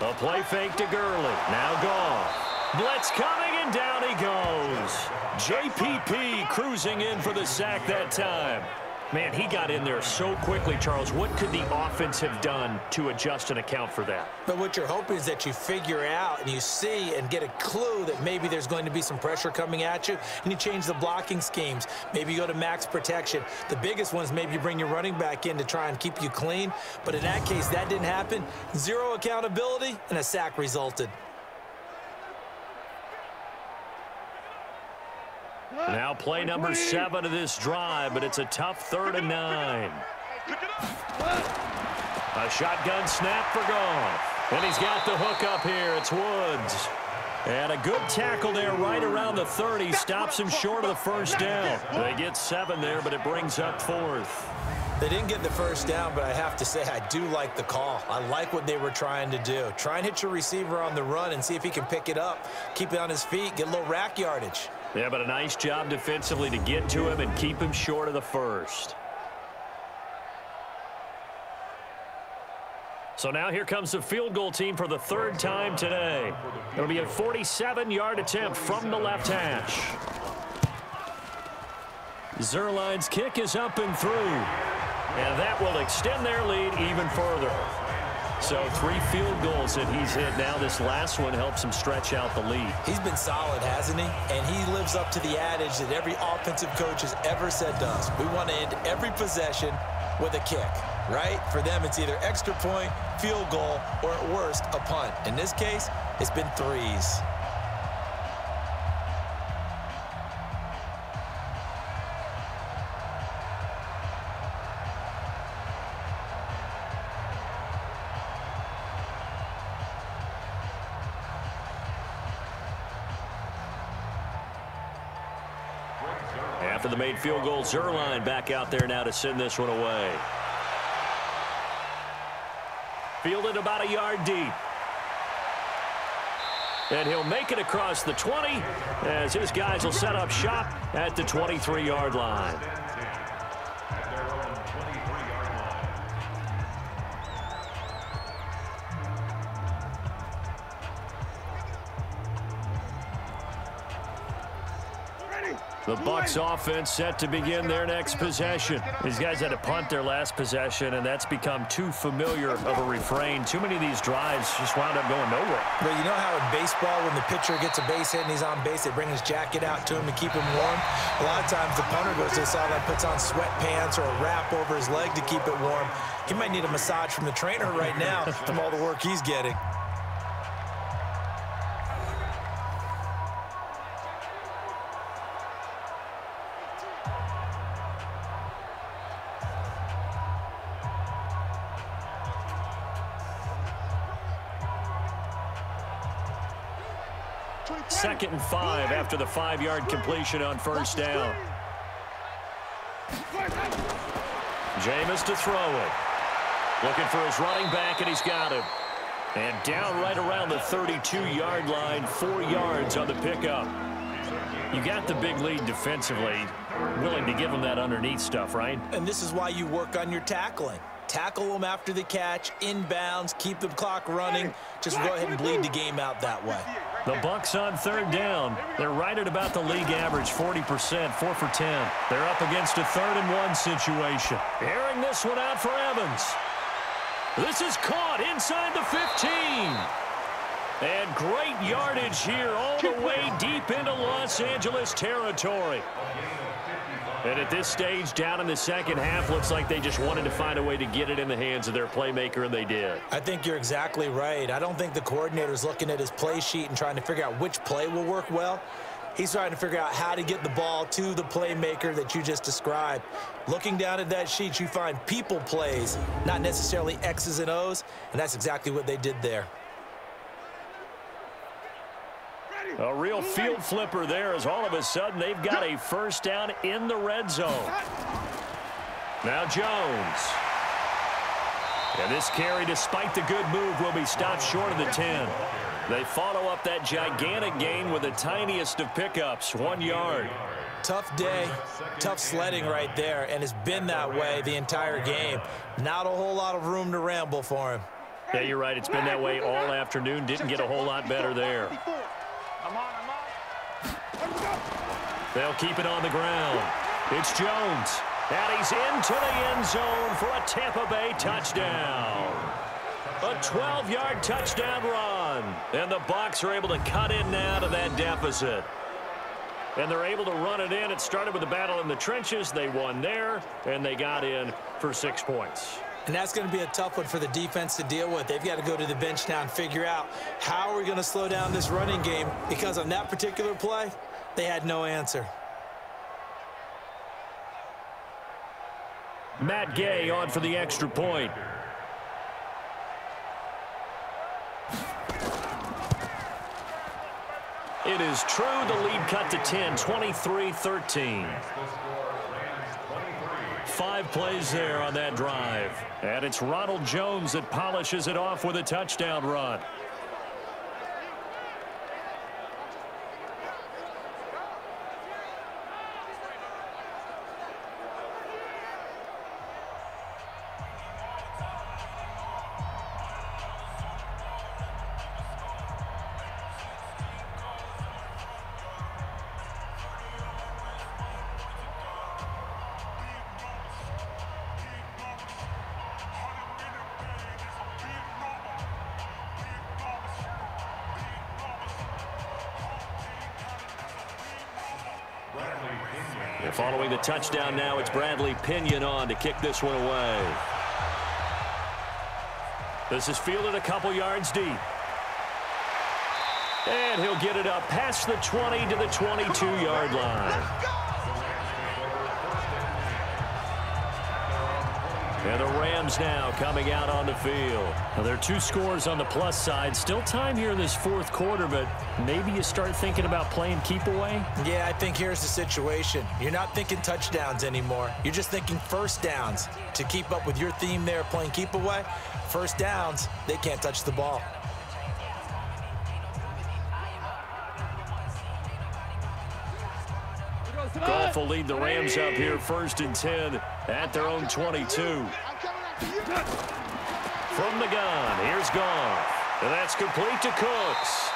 A play fake to Gurley. Now Goff. Blitz coming, and down he goes. JPP cruising in for the sack that time. Man, he got in there so quickly, Charles. What could the offense have done to adjust and account for that? But what you're hoping is that you figure out and you see and get a clue that maybe there's going to be some pressure coming at you, and you change the blocking schemes. Maybe you go to max protection. The biggest one is maybe you bring your running back in to try and keep you clean. But in that case, that didn't happen. 0 accountability, and a sack resulted. Now play number 7 of this drive, but it's a tough 3rd and 9. A shotgun snap for Goff. And he's got the hook up here. It's Woods. And a good tackle there right around the 30. Stops him short of the first down. They get 7 there, but it brings up 4th. They didn't get the first down, but I have to say I do like the call. I like what they were trying to do. Try and hit your receiver on the run and see if he can pick it up. Keep it on his feet, get a little rack yardage. Yeah, but a nice job defensively to get to him and keep him short of the first. So now here comes the field goal team for the 3rd time today. It'll be a 47-yard attempt from the left hash. Zerline's kick is up and through. And that will extend their lead even further. So 3 field goals that he's hit now. This last one helps him stretch out the lead. He's been solid, hasn't he? And he lives up to the adage that every offensive coach has ever said to us. We want to end every possession with a kick, right? For them, it's either extra point, field goal, or at worst, a punt. In this case, it's been 3s. After the made field goal, Zerline back out there now to send this one away. Fielded about a yard deep. And he'll make it across the 20 as his guys will set up shop at the 23-yard line. At their own The Bucs offense set to begin their next possession. These guys had to punt their last possession, and that's become too familiar of a refrain. Too many of these drives just wound up going nowhere. But you know how in baseball, when the pitcher gets a base hit and he's on base, they bring his jacket out to him to keep him warm? A lot of times the punter goes to the sideline, puts on sweatpants or a wrap over his leg to keep it warm. He might need a massage from the trainer right now from all the work he's getting. Second and 5 after the 5-yard completion on first down. Jameis to throw it. Looking for his running back, and he's got him. And down right around the 32-yard line, 4 yards on the pickup. You got the big lead defensively, willing to give him that underneath stuff, right? And this is why you work on your tackling. Tackle them after the catch, inbounds, keep the clock running. Just go ahead and bleed the game out that way. The Bucs on third down. They're right at about the league average, 40%, 4 for 10. They're up against a 3rd and 1 situation. Airing this one out for Evans. This is caught inside the 15. And great yardage here all the way deep into Los Angeles territory. And at this stage, down in the second half, looks like they just wanted to find a way to get it in the hands of their playmaker, and they did. I think you're exactly right. I don't think the coordinator's looking at his play sheet and trying to figure out which play will work well. He's trying to figure out how to get the ball to the playmaker that you just described. Looking down at that sheet, you find people plays, not necessarily X's and O's, and that's exactly what they did there. A real field flipper there, as all of a sudden they've got a first down in the red zone. Now Jones. And this carry, despite the good move, will be stopped short of the 10. They follow up that gigantic gain with the tiniest of pickups, 1 yard. Tough day, tough sledding right there, and it's been that way the entire game. Not a whole lot of room to ramble for him. Yeah, you're right. It's been that way all afternoon. Didn't get a whole lot better there. They'll keep it on the ground. It's Jones. And he's into the end zone for a Tampa Bay touchdown. A 12-yard touchdown run. And the Bucs are able to cut in now to that deficit. And they're able to run it in. It started with a battle in the trenches. They won there, and they got in for 6 points. And that's going to be a tough one for the defense to deal with. They've got to go to the bench now and figure out how are we going to slow down this running game, because on that particular play, they had no answer. Matt Gay on for the extra point. It is true, the lead cut to 10, 23-13. 5 plays there on that drive. And it's Ronald Jones that polishes it off with a touchdown run. Following the touchdown now, it's Bradley Pinion on to kick this one away. This is fielded a couple yards deep. And he'll get it up past the 20 to the 22-yard line. And the Rams now coming out on the field. Now, there are 2 scores on the plus side. Still time here in this 4th quarter, but maybe you start thinking about playing keep away? Yeah, I think here's the situation. You're not thinking touchdowns anymore. You're just thinking first downs. To keep up with your theme there, playing keep away, first downs, they can't touch the ball. Goff will lead the Rams up here 1st and 10 at their own 22. From the gun, here's Goff. And that's complete to Cooks.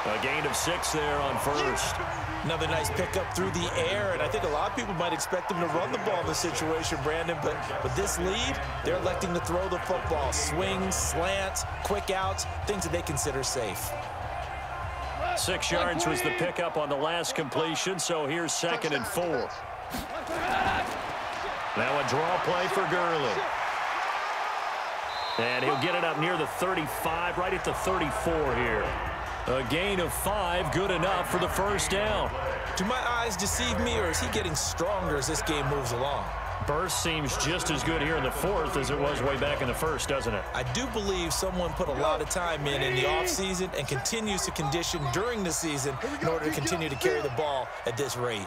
A gain of 6 there on first. Another nice pickup through the air, and I think a lot of people might expect them to run the ball in this situation, Brandon, but with this lead, they're electing to throw the football. Swings, slants, quick outs, things that they consider safe. 6 yards was the pickup on the last completion, so here's 2nd and 4. Now a draw play for Gurley. And he'll get it up near the 35, right at the 34 here. A gain of 5, good enough for the first down. Do my eyes deceive me, or is he getting stronger as this game moves along? Burst seems just as good here in the 4th as it was way back in the 1st, doesn't it? I do believe someone put a lot of time in the offseason and continues to condition during the season in order to continue to carry the ball at this rate.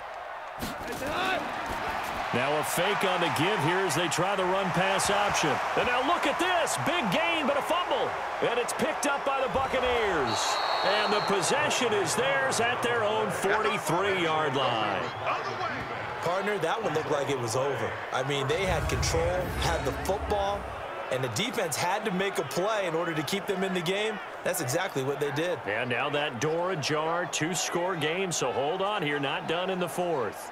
Now a fake on the give here as they try the run-pass option. And now look at this. Big gain, but a fumble. And it's picked up by the Buccaneers. And the possession is theirs at their own 43-yard line. Partner, that one looked like it was over. I mean, they had control, had the football, and the defense had to make a play in order to keep them in the game. That's exactly what they did. And now that door ajar, 2-score game, so hold on here, not done in the 4th.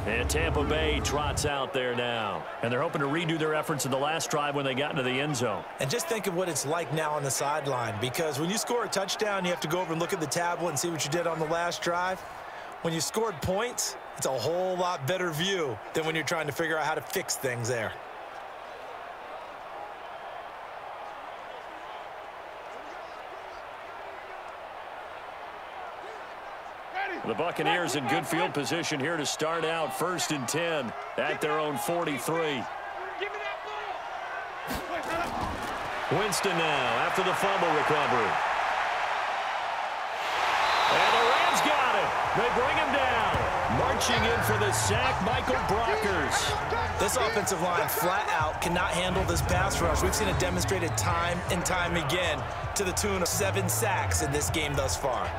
And Tampa Bay trots out there now. And they're hoping to redo their efforts in the last drive when they got into the end zone. And just think of what it's like now on the sideline, because when you score a touchdown, you have to go over and look at the tablet and see what you did on the last drive. When you scored points, it's a whole lot better view than when you're trying to figure out how to fix things there. The Buccaneers in good field position here to start out 1st and 10 at their own 43. Winston now after the fumble recovery. And the Rams got him. They bring him down. Marching in for the sack, Michael Brockers. This offensive line flat out cannot handle this pass rush. We've seen it demonstrated time and time again to the tune of 7 sacks in this game thus far.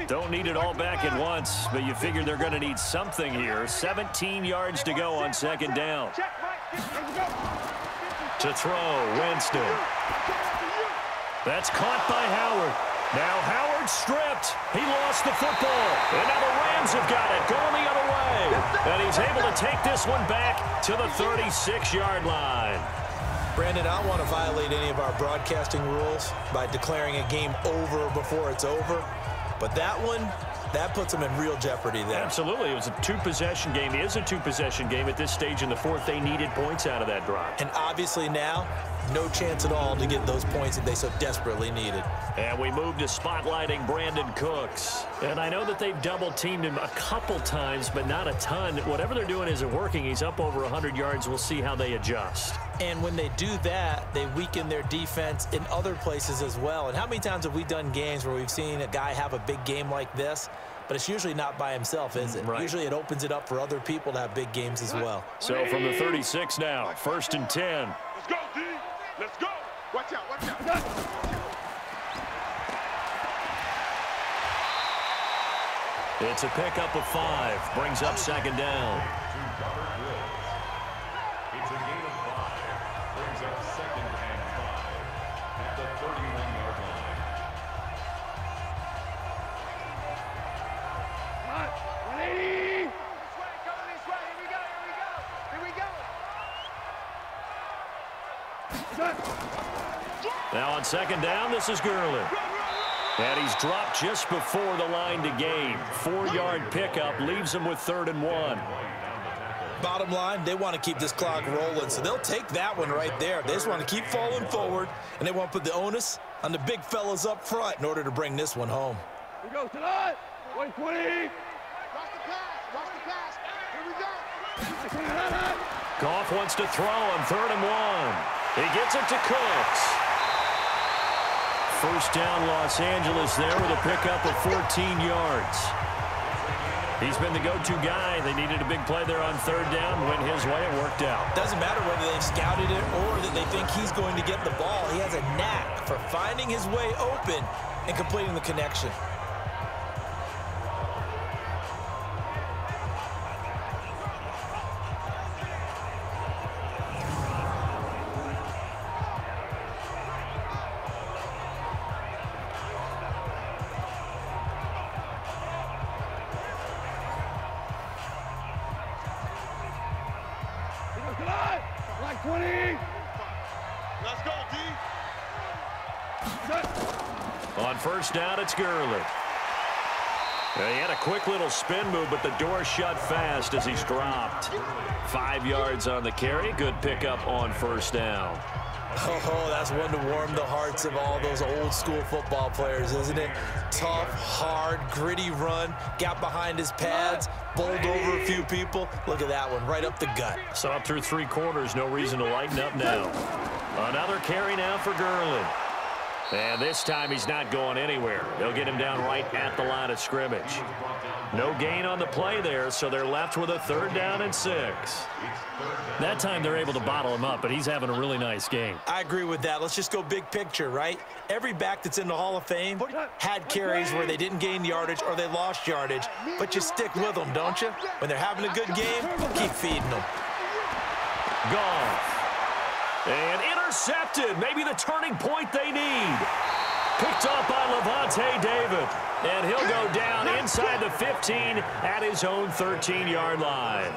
Don't need it all back at once, but you figure they're going to need something here. 17 yards to go on 2nd down. To throw, Winston. That's caught by Howard. Now Howard stripped. He lost the football. And now the Rams have got it, going the other way. And he's able to take this one back to the 36-yard line. Brandon, I don't want to violate any of our broadcasting rules by declaring a game over before it's over. But that one, that puts them in real jeopardy there. Absolutely. It was a 2-possession game. It is a 2-possession game at this stage in the 4th. They needed points out of that drive. And obviously now, no chance at all to get those points that they so desperately needed. And we move to spotlighting Brandon Cooks. And I know that they've double-teamed him a couple times, but not a ton. Whatever they're doing isn't working. He's up over 100 yards. We'll see how they adjust. And when they do that, they weaken their defense in other places as well. And how many times have we done games where we've seen a guy have a big game like this, but it's usually not by himself, is it? Right. Usually it opens it up for other people to have big games as well. So from the 36 now, 1st and 10. Let's go, D. Let's go. Watch out, watch out. It's a pickup of 5. Brings up 2nd down. It's a gain of 5. Brings up 2nd and 5 at the 31-yard line. 180. This way, coming this way. Here we go, here we go. Here we go. Now on 2nd down, this is Gurley. And he's dropped just before the line to gain. 4-yard pickup leaves him with 3rd and 1. Bottom line, they want to keep this clock rolling, so they'll take that one right there. They just want to keep falling forward, and they want to put the onus on the big fellas up front in order to bring this one home. Here we go, tonight. 120. Watch the pass. Here we go. Goff wants to throw on 3rd and 1. He gets it to Cooks. First down, Los Angeles there with a pickup of 14 yards. He's been the go-to guy. They needed a big play there on third down. Went his way. It worked out. Doesn't matter whether they've scouted it or that they think he's going to get the ball. He has a knack for finding his way open and completing the connection. Like 20. Let's go, D. On first down, it's Gurley. He had a quick little spin move, but the door shut fast as he's dropped. 5 yards on the carry. Good pickup on first down. Oh, that's one to warm the hearts of all those old school football players, isn't it? Tough, hard, gritty run. Got behind his pads, bowled over a few people. Look at that one, right up the gut. So up through 3 quarters, no reason to lighten up now. Another carry now for Gurley. And this time he's not going anywhere. They'll get him down right at the line of scrimmage. No gain on the play there, so they're left with a 3rd down and 6. That time they're able to bottle him up, but he's having a really nice game. I agree with that. Let's just go big picture, right? Every back that's in the Hall of Fame had carries where they didn't gain yardage or they lost yardage, but you stick with them, don't you? When they're having a good game, keep feeding them. Goff. And intercepted. Maybe the turning point they need. Picked up by Levante David. And he'll go down inside the 15 at his own 13-yard line.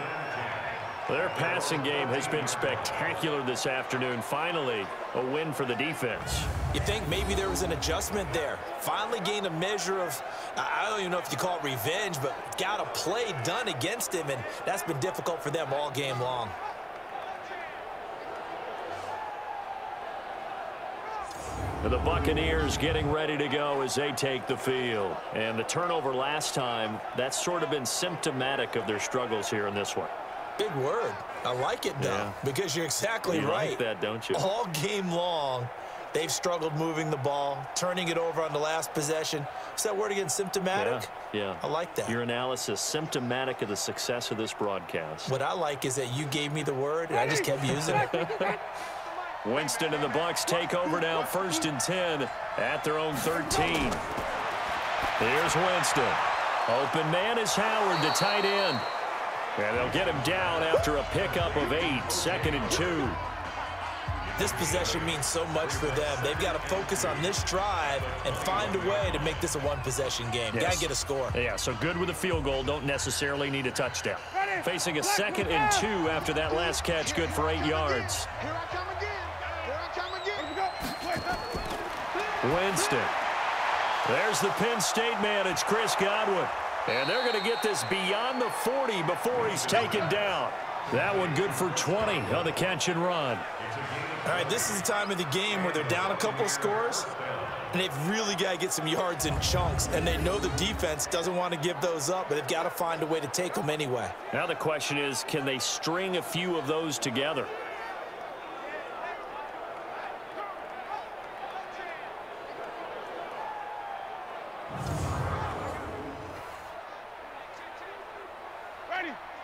Their passing game has been spectacular this afternoon. Finally, a win for the defense. You think maybe there was an adjustment there. Finally gained a measure of, I don't even know if you call it revenge, but got a play done against him, and that's been difficult for them all game long. The Buccaneers getting ready to go as they take the field. And the turnover last time, that's sort of been symptomatic of their struggles here in this one. Big word. I like it, though, because you're exactly right. You like that, don't you? All game long, they've struggled moving the ball, turning it over on the last possession. Is that word again, symptomatic? Yeah. I like that. Your analysis, symptomatic of the success of this broadcast. What I like is that you gave me the word, and I just kept using it. Winston and the Bucs take over now, 1st and 10 at their own 13. Here's Winston. Open man is Howard, the tight end. And they'll get him down after a pickup of 8, 2nd and 2. This possession means so much for them. They've got to focus on this drive and find a way to make this a one-possession game. Yes. Got to get a score. Yeah, so good with a field goal. Don't necessarily need a touchdown. Facing a 2nd and 2 after that last catch, good for 8 yards. Here I come again. Winston. There's the Penn State man. It's Chris Godwin. And they're going to get this beyond the 40 before he's taken down. That one good for 20 on the catch and run. All right, this is the time of the game where they're down a couple of scores, and they've really got to get some yards in chunks, and they know the defense doesn't want to give those up, but they've got to find a way to take them anyway. Now the question is, can they string a few of those together?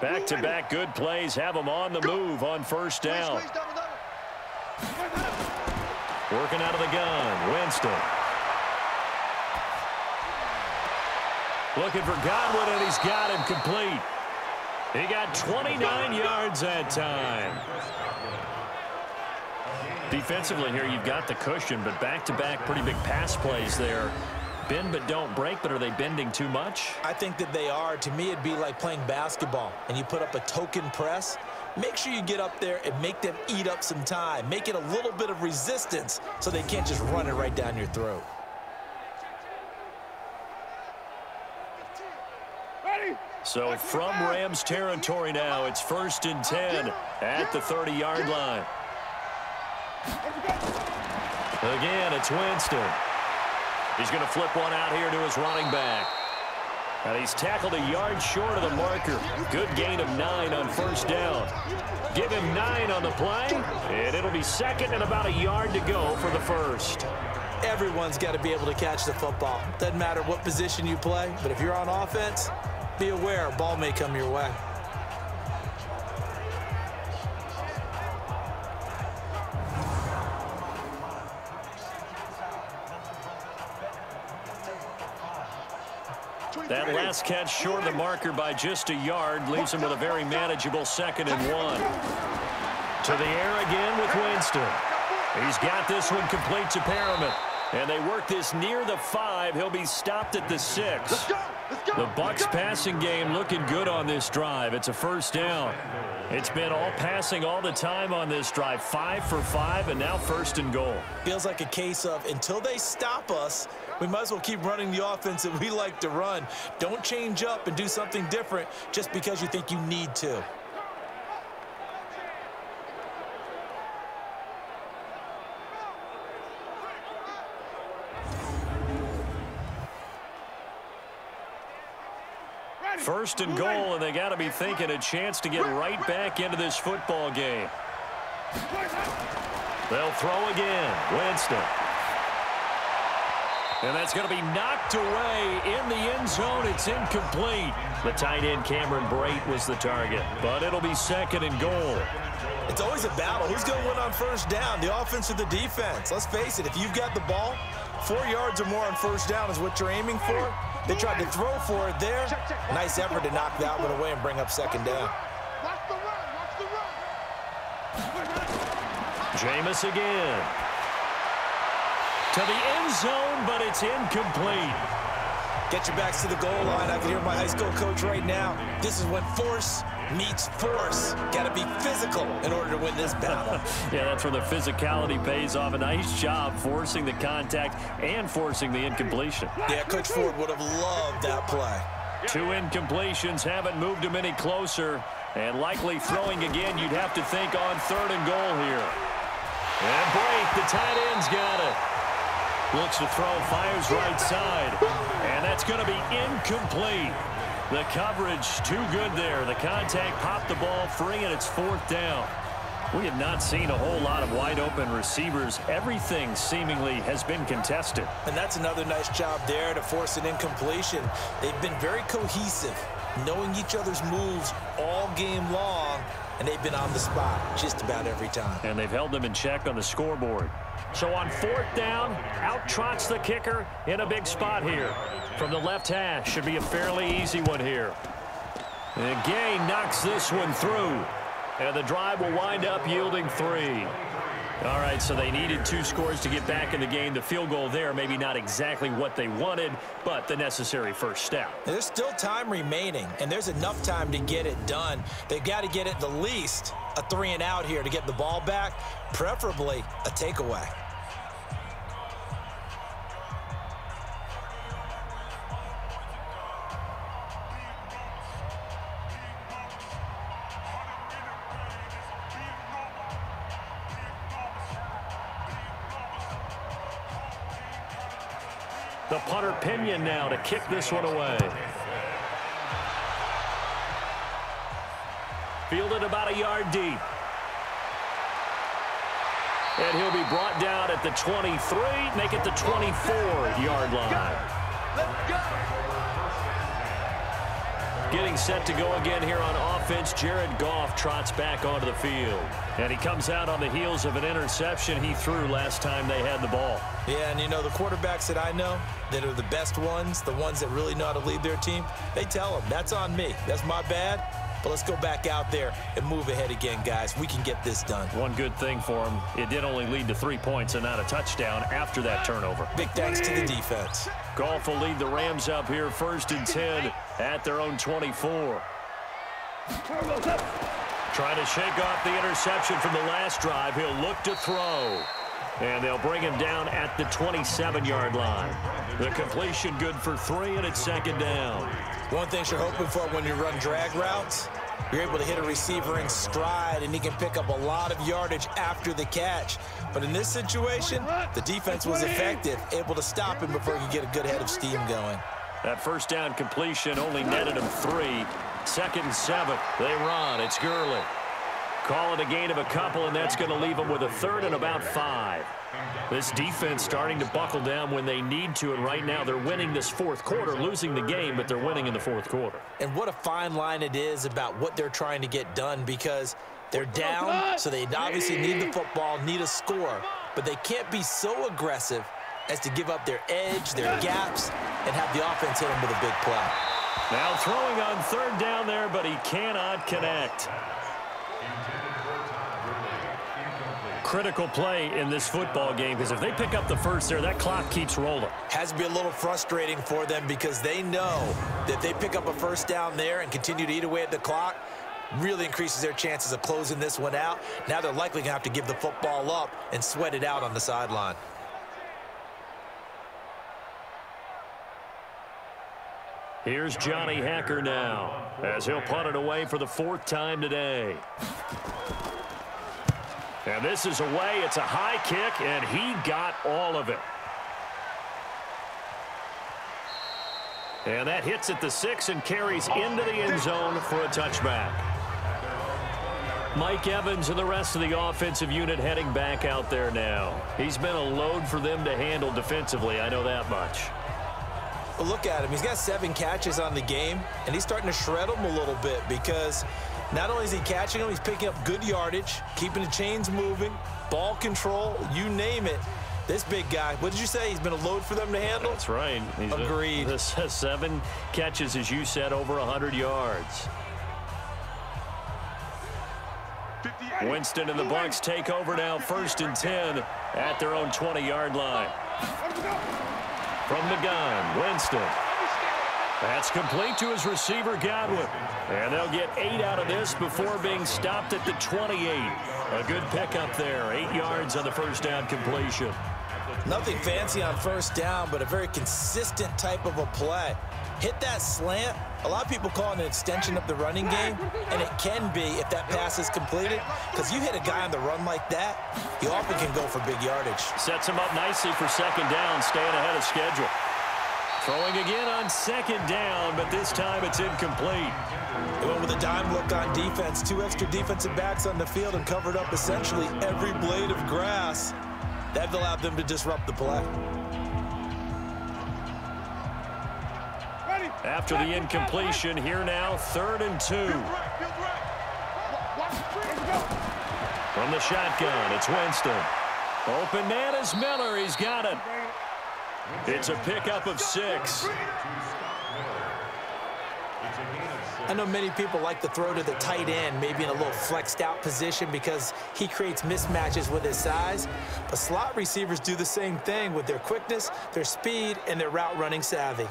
Back-to-back good plays have them on the move on first down. Working out of the gun, Winston. Looking for Godwin, and he's got him complete. He got 29 yards that time. Defensively here, you've got the cushion, but back-to-back pretty big pass plays there. Bend but don't break, but are they bending too much? I think that they are. To me, it'd be like playing basketball, and you put up a token press. Make sure you get up there and make them eat up some time. Make it a little bit of resistance so they can't just run it right down your throat. So from Rams territory now, it's 1st and 10 at the 30-yard line. Again, it's Winston. He's going to flip one out here to his running back. And he's tackled a yard short of the marker. Good gain of 9 on first down. Give him 9 on the play, and it'll be 2nd and about a yard to go for the first. Everyone's got to be able to catch the football. Doesn't matter what position you play, but if you're on offense, be aware, a ball may come your way. That last catch short of the marker by just a yard leaves him with a very manageable 2nd and 1. To the air again with Winston. He's got this one complete to Perriman. And they work this near the 5. He'll be stopped at the 6. The Bucs passing game looking good on this drive. It's a 1st down. It's been all passing all the time on this drive. 5 for 5, and now 1st and goal. Feels like a case of until they stop us, we might as well keep running the offense that we like to run. Don't change up and do something different just because you think you need to. First and goal, and they got to be thinking a chance to get right back into this football game. They'll throw again. Winston. And that's going to be knocked away in the end zone. It's incomplete. The tight end, Cameron Brate, was the target, but it'll be 2nd and goal. It's always a battle. Who's going to win on 1st down, the offense or the defense? Let's face it, if you've got the ball, 4 yards or more on 1st down is what you're aiming for. They tried to throw for it there. Nice effort to knock that one away and bring up 2nd down. Jameis again. To the end zone, but it's incomplete. Get your backs to the goal line. I can hear my high school coach right now. This is when force meets force. Got to be physical in order to win this battle. Yeah, that's where the physicality pays off. A nice job forcing the contact and forcing the incompletion. Yeah, Coach Ford would have loved that play. 2 incompletions haven't moved him any closer. And likely throwing again, you'd have to think on 3rd and goal here. And Brate, the tight end's got it. Looks to throw, fires right side. And that's going to be incomplete. The coverage too good there. The contact popped the ball free, and it's 4th down. We have not seen a whole lot of wide open receivers. Everything seemingly has been contested. And that's another nice job there to force an incompletion. They've been very cohesive, knowing each other's moves all game long, and they've been on the spot just about every time. And they've held them in check on the scoreboard. So on 4th down, out trots the kicker in a big spot here. From the left hash, should be a fairly easy one here. And Gay knocks this one through. And the drive will wind up yielding 3. All right, so they needed 2 scores to get back in the game. The field goal there, maybe not exactly what they wanted, but the necessary 1st step. There's still time remaining, and there's enough time to get it done. They've got to get at the least a 3 and out here to get the ball back, preferably a takeaway. The punter Pinion now to kick this one away. Fielded about a yard deep. And he'll be brought down at the 23, make it the 24-yard line. Let's go. Getting set to go again here on offense. Jared Goff trots back onto the field. And he comes out on the heels of an interception he threw last time they had the ball. Yeah, and you know, the quarterbacks that I know that are the best ones, the ones that really know how to lead their team, they tell them, that's on me. That's my bad. But let's go back out there and move ahead again, guys. We can get this done. One good thing for him, it did only lead to 3 points and not a touchdown after that turnover. Big thanks to the defense. Goff will lead the Rams up here 1st and 10 at their own 24. Trying to shake off the interception from the last drive. He'll look to throw. And they'll bring him down at the 27-yard line. The completion good for 3, and it's 2nd down. One thing you're hoping for when you run drag routes, you're able to hit a receiver in stride, and he can pick up a lot of yardage after the catch. But in this situation, the defense was effective, able to stop him before he could get a good head of steam going. That 1st down completion only netted him 3. 2nd and 7. They run. It's Gurley. Call it a gain of a couple, and that's going to leave them with a third and about 5. This defense starting to buckle down when they need to, and right now they're winning this fourth quarter, losing the game, but they're winning in the fourth quarter. And what a fine line it is about what they're trying to get done, because they're down, so they obviously need the football, need a score, but they can't be so aggressive as to give up their edge, their gaps, and have the offense hit them with a big play. Now throwing on third down there, but he cannot connect. Critical play in this football game, because if they pick up the first there, that clock keeps rolling. Has to be a little frustrating for them, because they know that if they pick up a first down there and continue to eat away at the clock, really increases their chances of closing this one out. Now they're likely going to have to give the football up and sweat it out on the sideline. Here's Johnny Hacker now, as he'll punt it away for the 4th time today. And this is away. It's a high kick, and he got all of it. And that hits at the 6 and carries into the end zone for a touchback. Mike Evans and the rest of the offensive unit heading back out there now. He's been a load for them to handle defensively, I know that much. But look at him. He's got 7 catches on the game, and he's starting to shred them a little bit, because not only is he catching them, he's picking up good yardage, keeping the chains moving, ball control, you name it. This big guy, what did you say? He's been a load for them to handle? That's right. He's Agreed. 7 catches, as you said, over 100 yards. Winston and the Bucs take over now, 1st and 10 at their own 20-yard line. From the gun, Winston. That's complete to his receiver, Godwin. And they'll get 8 out of this before being stopped at the 28. A good pickup there, 8 yards on the first down completion. Nothing fancy on first down, but a very consistent type of a play. Hit that slant. A lot of people call it an extension of the running game, and it can be if that pass is completed, because you hit a guy on the run like that, he often can go for big yardage. Sets him up nicely for 2nd down, staying ahead of schedule. Throwing again on 2nd down, but this time it's incomplete. They went with a dime look on defense. 2 extra defensive backs on the field and covered up essentially every blade of grass. That allowed them to disrupt the play. After the incompletion, here now, 3rd and 2. From the shotgun, it's Winston. Open man is Miller. He's got it. It's a pickup of 6. I know many people like to throw to the tight end, maybe in a little flexed out position, because he creates mismatches with his size. But slot receivers do the same thing with their quickness, their speed, and their route running savvy.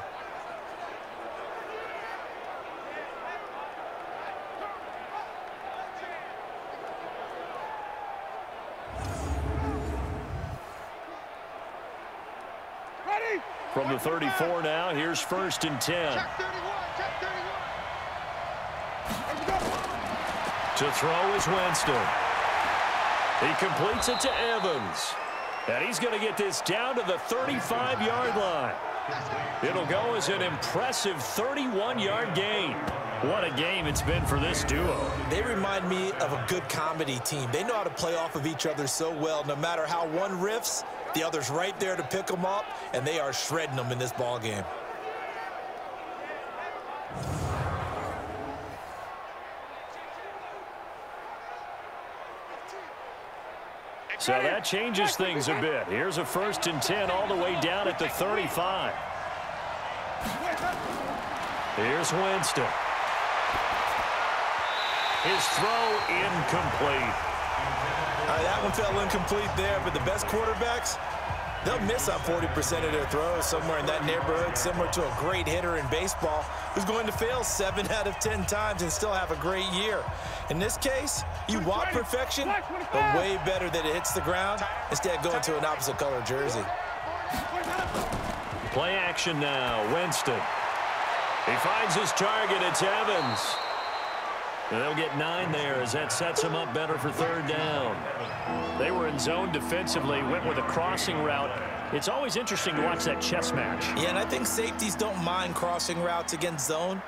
From the 34 now, here's 1st and 10. To throw is Winston. He completes it to Evans. And he's going to get this down to the 35-yard line. It'll go as an impressive 31-yard gain. What a game it's been for this duo. They remind me of a good comedy team. They know how to play off of each other so well. No matter how one riffs, the other's right there to pick them up, and they are shredding them in this ball game. So that changes things a bit. Here's a 1st and 10 all the way down at the 35. Here's Winston. His throw incomplete. All right, that one fell incomplete there, but the best quarterbacks, they'll miss on 40% of their throws, somewhere in that neighborhood, similar to a great hitter in baseball who's going to fail 7 out of 10 times and still have a great year. In this case, you want perfection, but way better that it hits the ground instead of going to an opposite color jersey. Play action now, Winston. He finds his target, it's Evans. And they'll get 9 there as that sets him up better for 3rd down. They were in zone defensively, went with a crossing route. It's always interesting to watch that chess match. Yeah, and I think safeties don't mind crossing routes against zone,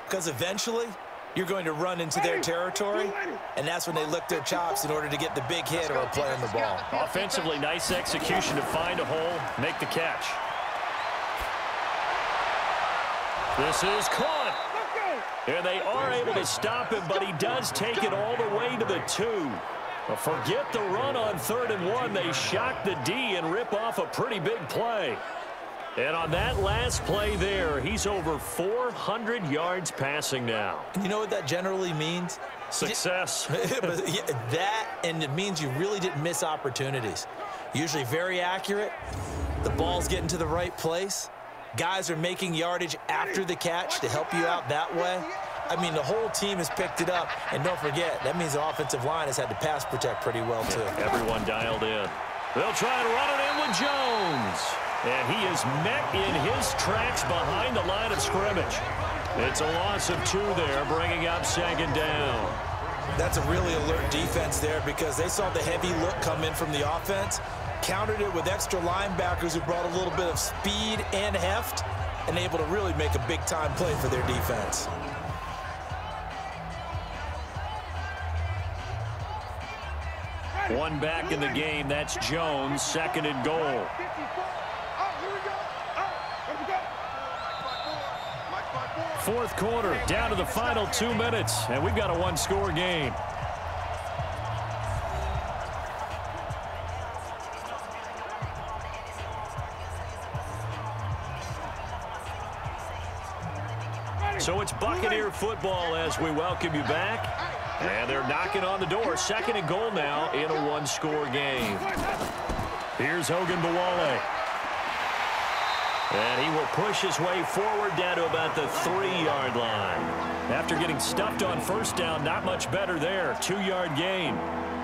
because eventually you're going to run into their territory, and that's when they lick their chops in order to get the big hit or a play on the ball. Offensively, nice execution to find a hole, make the catch. This is caught. And they are able to stop him, but he does take it all the way to the 2. But forget the run on 3rd and 1. They shock the D and rip off a pretty big play. And on that last play there, he's over 400 yards passing now. You know what that generally means? Success. That, and it means you really didn't miss opportunities. Usually very accurate. The ball's getting to the right place. Guys are making yardage after the catch to help you out that way. I mean, the whole team has picked it up. And don't forget, that means the offensive line has had to pass protect pretty well, too. Everyone dialed in. They'll try and run it in with Jones. And he is met in his tracks behind the line of scrimmage. It's a loss of 2 there, bringing up 2nd down. That's a really alert defense there because they saw the heavy look come in from the offense, countered it with extra linebackers who brought a little bit of speed and heft, and able to really make a big-time play for their defense. One back in the game. That's Jones, 2nd and goal. 4th quarter, down to the final 2 minutes, and we've got a 1-score game. So it's Buccaneer football as we welcome you back. And they're knocking on the door. 2nd and goal now in a 1-score game. Here's Hogan Bowale. And he will push his way forward down to about the 3-yard line. After getting stuffed on 1st down, not much better there. 2-yard gain.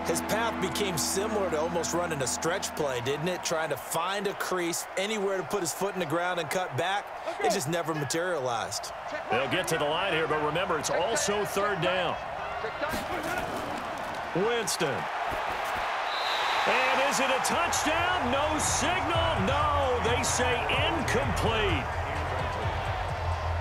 His path became similar to almost running a stretch play, didn't it? Trying to find a crease, anywhere to put his foot in the ground and cut back. It just never materialized. They'll get to the line here, but remember, it's also 3rd down. Winston. And is it a touchdown? No signal. No, they say incomplete.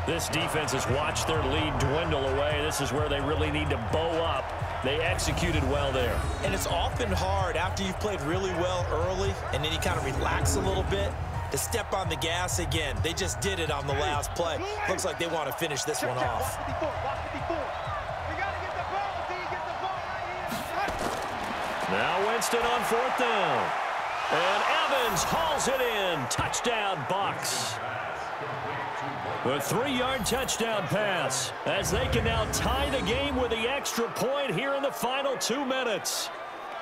This defense has watched their lead dwindle away. This is where they really need to bow up. They executed well there. And it's often hard after you've played really well early and then you kind of relax a little bit to step on the gas again. They just did it on the last play. Looks like they want to finish this one off. Now Winston on 4th down. And Evans hauls it in. Touchdown, Bucs. A 3-yard touchdown pass as they can now tie the game with the extra point here in the final 2 minutes.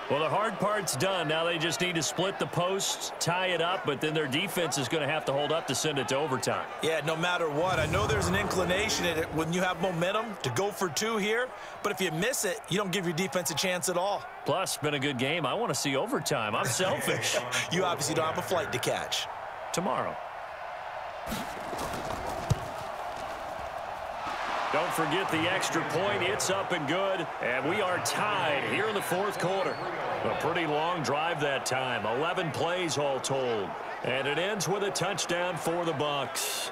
Well, the hard part's done. Now they just need to split the posts, tie it up, but then their defense is going to have to hold up to send it to overtime. Yeah, no matter what. I know there's an inclination in it when you have momentum to go for 2 here, but if you miss it, you don't give your defense a chance at all. Plus, been a good game. I want to see overtime. I'm selfish. You obviously don't have a flight to catch. Tomorrow. Don't forget the extra point. It's up and good. And we are tied here in the 4th quarter. A pretty long drive that time. 11 plays all told. And it ends with a touchdown for the Bucs.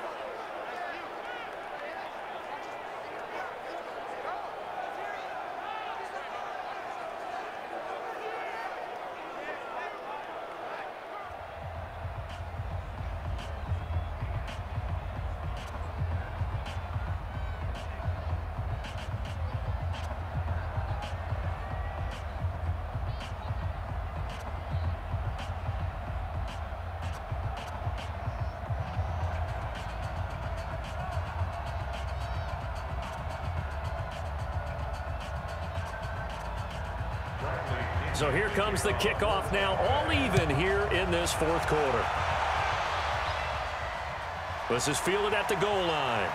So here comes the kickoff now, all even here in this 4th quarter. This is fielded at the goal line.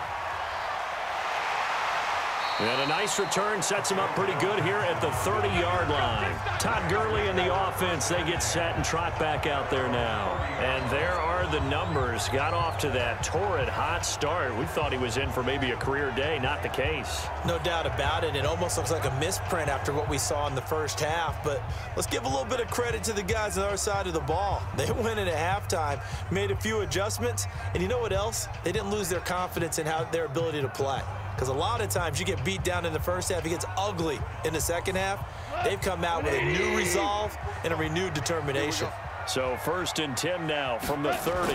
And a nice return sets him up pretty good here at the 30-yard line. Todd Gurley and the offense, they get set and trot back out there now. And there are the numbers. Got off to that torrid hot start. We thought he was in for maybe a career day. Not the case. No doubt about it. It almost looks like a misprint after what we saw in the first half. But let's give a little bit of credit to the guys on our side of the ball. They went in at halftime, made a few adjustments. And you know what else? They didn't lose their confidence in their ability to play. because a lot of times you get beat down in the first half. It gets ugly in the second half. They've come out with a new resolve and a renewed determination. So 1st and 10 now from the 30.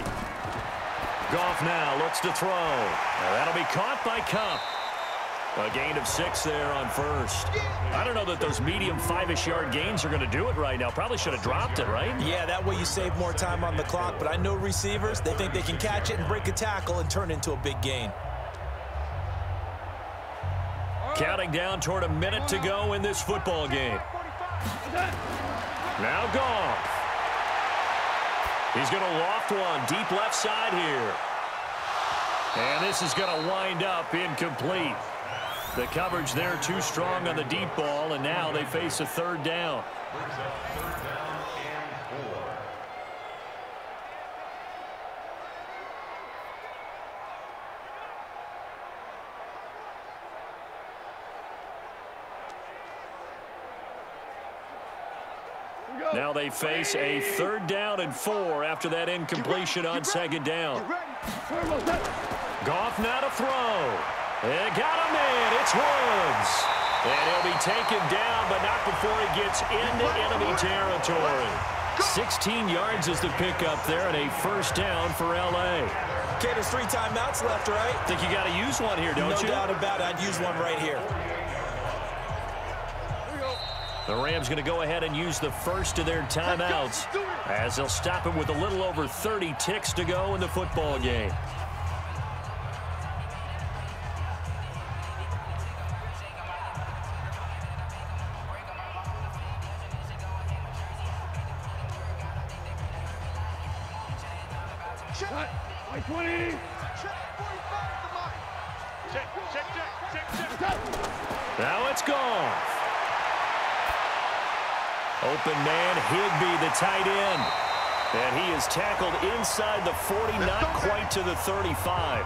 Goff now looks to throw. That'll be caught by Cup. A gain of 6 there on 1st. I don't know that those medium 5-ish yard gains are going to do it right now. Probably should have dropped it, right? Yeah, that way you save more time on the clock. But I know receivers, they think they can catch it and break a tackle and turn it into a big gain. Counting down toward a minute to go in this football game. Now Goff. He's going to loft one deep left side here. And this is going to wind up incomplete. The coverage there too strong on the deep ball, and now they face a 3rd down. Now they face a 3rd down and 4 after that incompletion on 2nd down. Goff now to throw. They got him in. It's Woods. And he'll be taken down, but not before he gets into enemy territory. 16 yards is the pickup there, and a 1st down for L.A. Okay, there's 3 timeouts left, right? Think you got to use one here, don't you? No doubt about it. I'd use one right here. The Rams going to go ahead and use the first of their timeouts as they'll stop him with a little over 30 ticks to go in the football game. Check, 20. Check, 45 check. Now it's gone. Open man, Higbee, the tight end. And he is tackled inside the 40, not quite to the 35.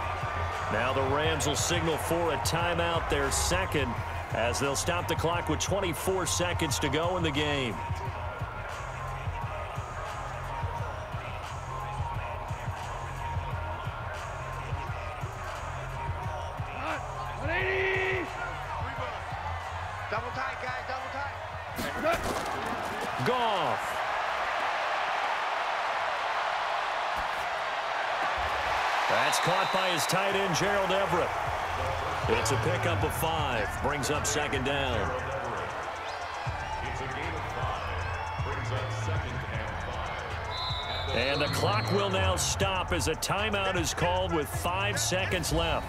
Now the Rams will signal for a timeout, their 2nd, as they'll stop the clock with 24 seconds to go in the game. Double tight, guys, double tight. Goff. That's caught by his tight end, Gerald Everett. It's a pickup of 5. Brings up 2nd down. It's a gain of 5. Brings up 2nd and 5. And the clock will now stop as a timeout is called with 5 seconds left.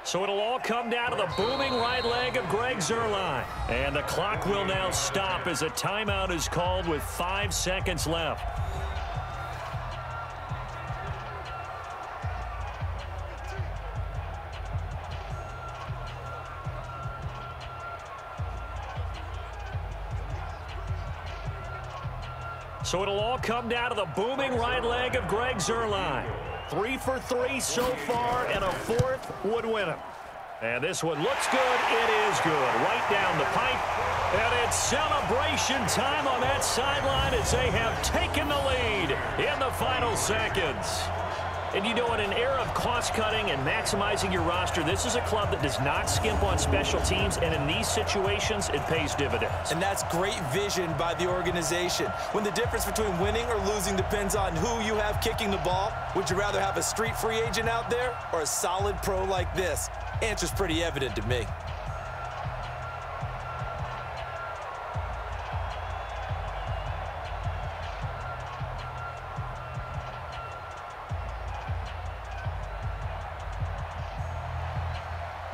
So it'll all come down to the booming right leg of Greg Zuerlein. And the clock will now stop as a timeout is called with 5 seconds left. So it'll all come down to the booming right leg of Greg Zuerlein. 3 for 3 so far, and a 4th would win him. And this one looks good. It is good. Right down the pipe. And it's celebration time on that sideline as they have taken the lead in the final seconds. And you know, in an era of cost-cutting and maximizing your roster, this is a club that does not skimp on special teams, and in these situations, it pays dividends. And that's great vision by the organization. When the difference between winning or losing depends on who you have kicking the ball, would you rather have a street free agent out there or a solid pro like this? Answer's pretty evident to me.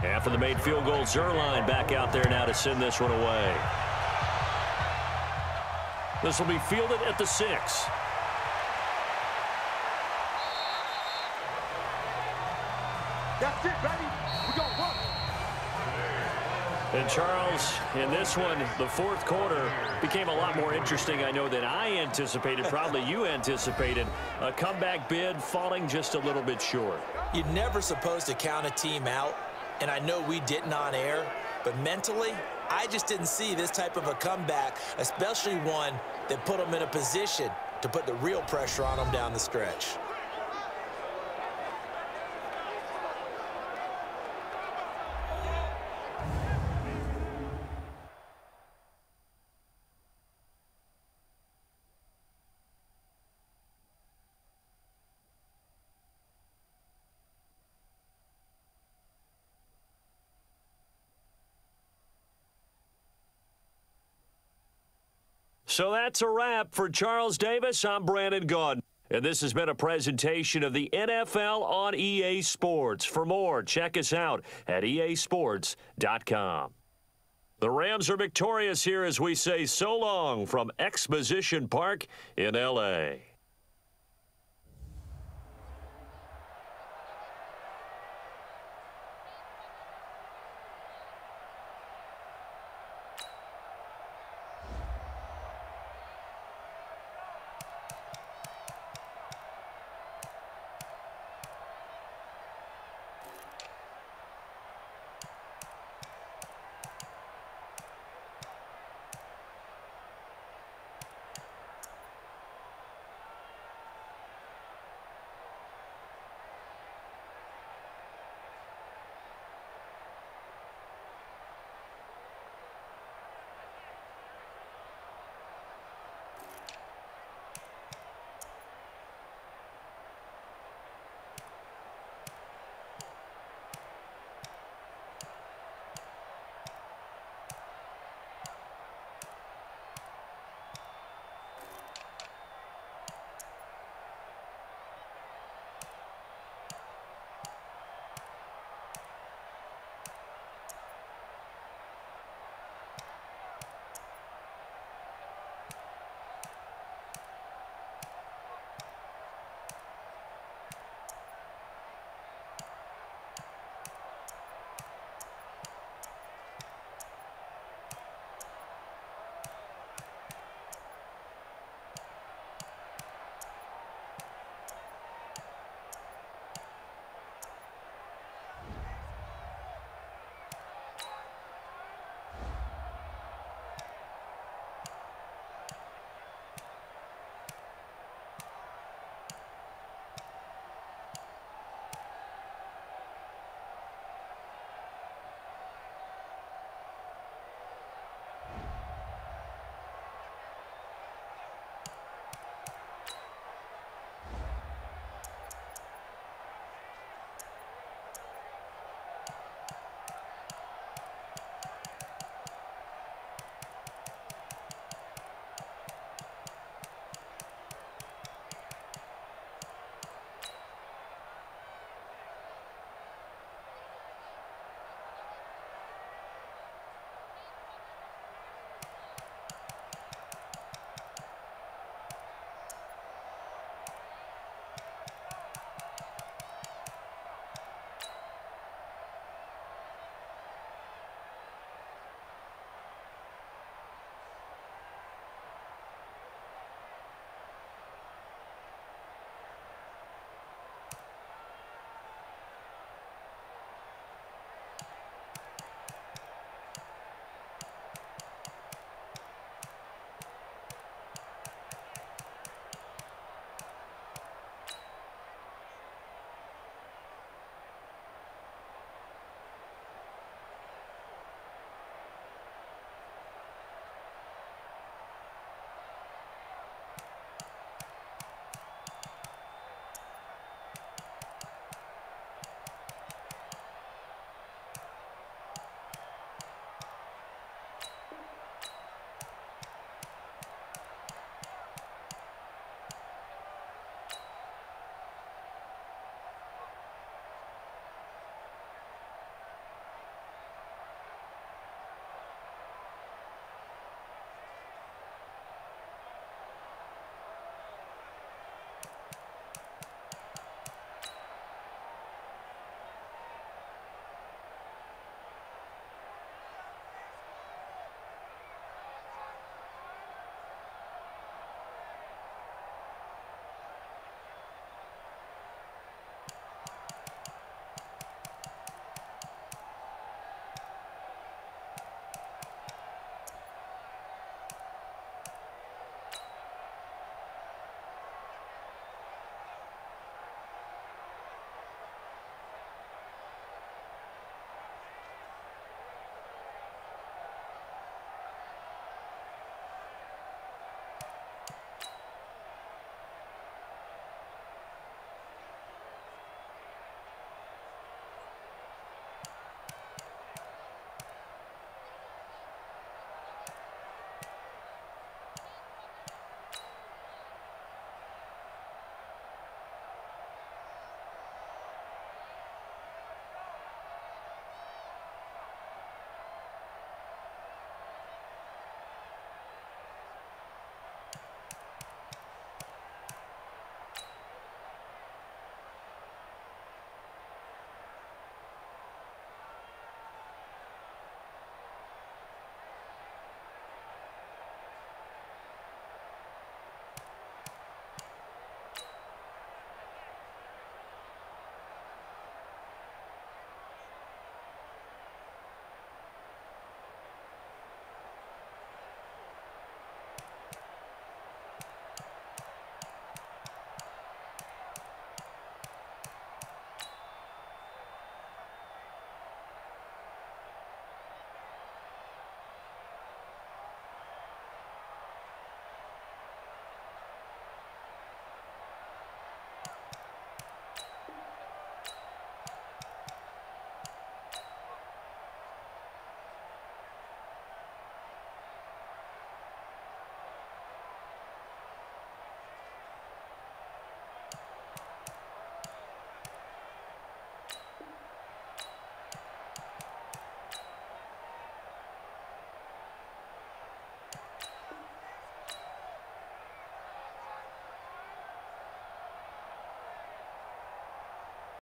After the made field goal, Zuerlein back out there now to send this one away. This will be fielded at the 6. That's it, baby. We go run. And Charles, in this one, the 4th quarter became a lot more interesting, I know, than I anticipated. Probably you anticipated. A comeback bid falling just a little bit short. You're never supposed to count a team out And I know we didn't on air, but mentally, I just didn't see this type of a comeback, especially one that put them in a position to put the real pressure on them down the stretch. So that's a wrap for Charles Davis. I'm Brandon Gaudin. And this has been a presentation of the NFL on EA Sports. For more, check us out at easports.com. The Rams are victorious here as we say so long from Exposition Park in L.A.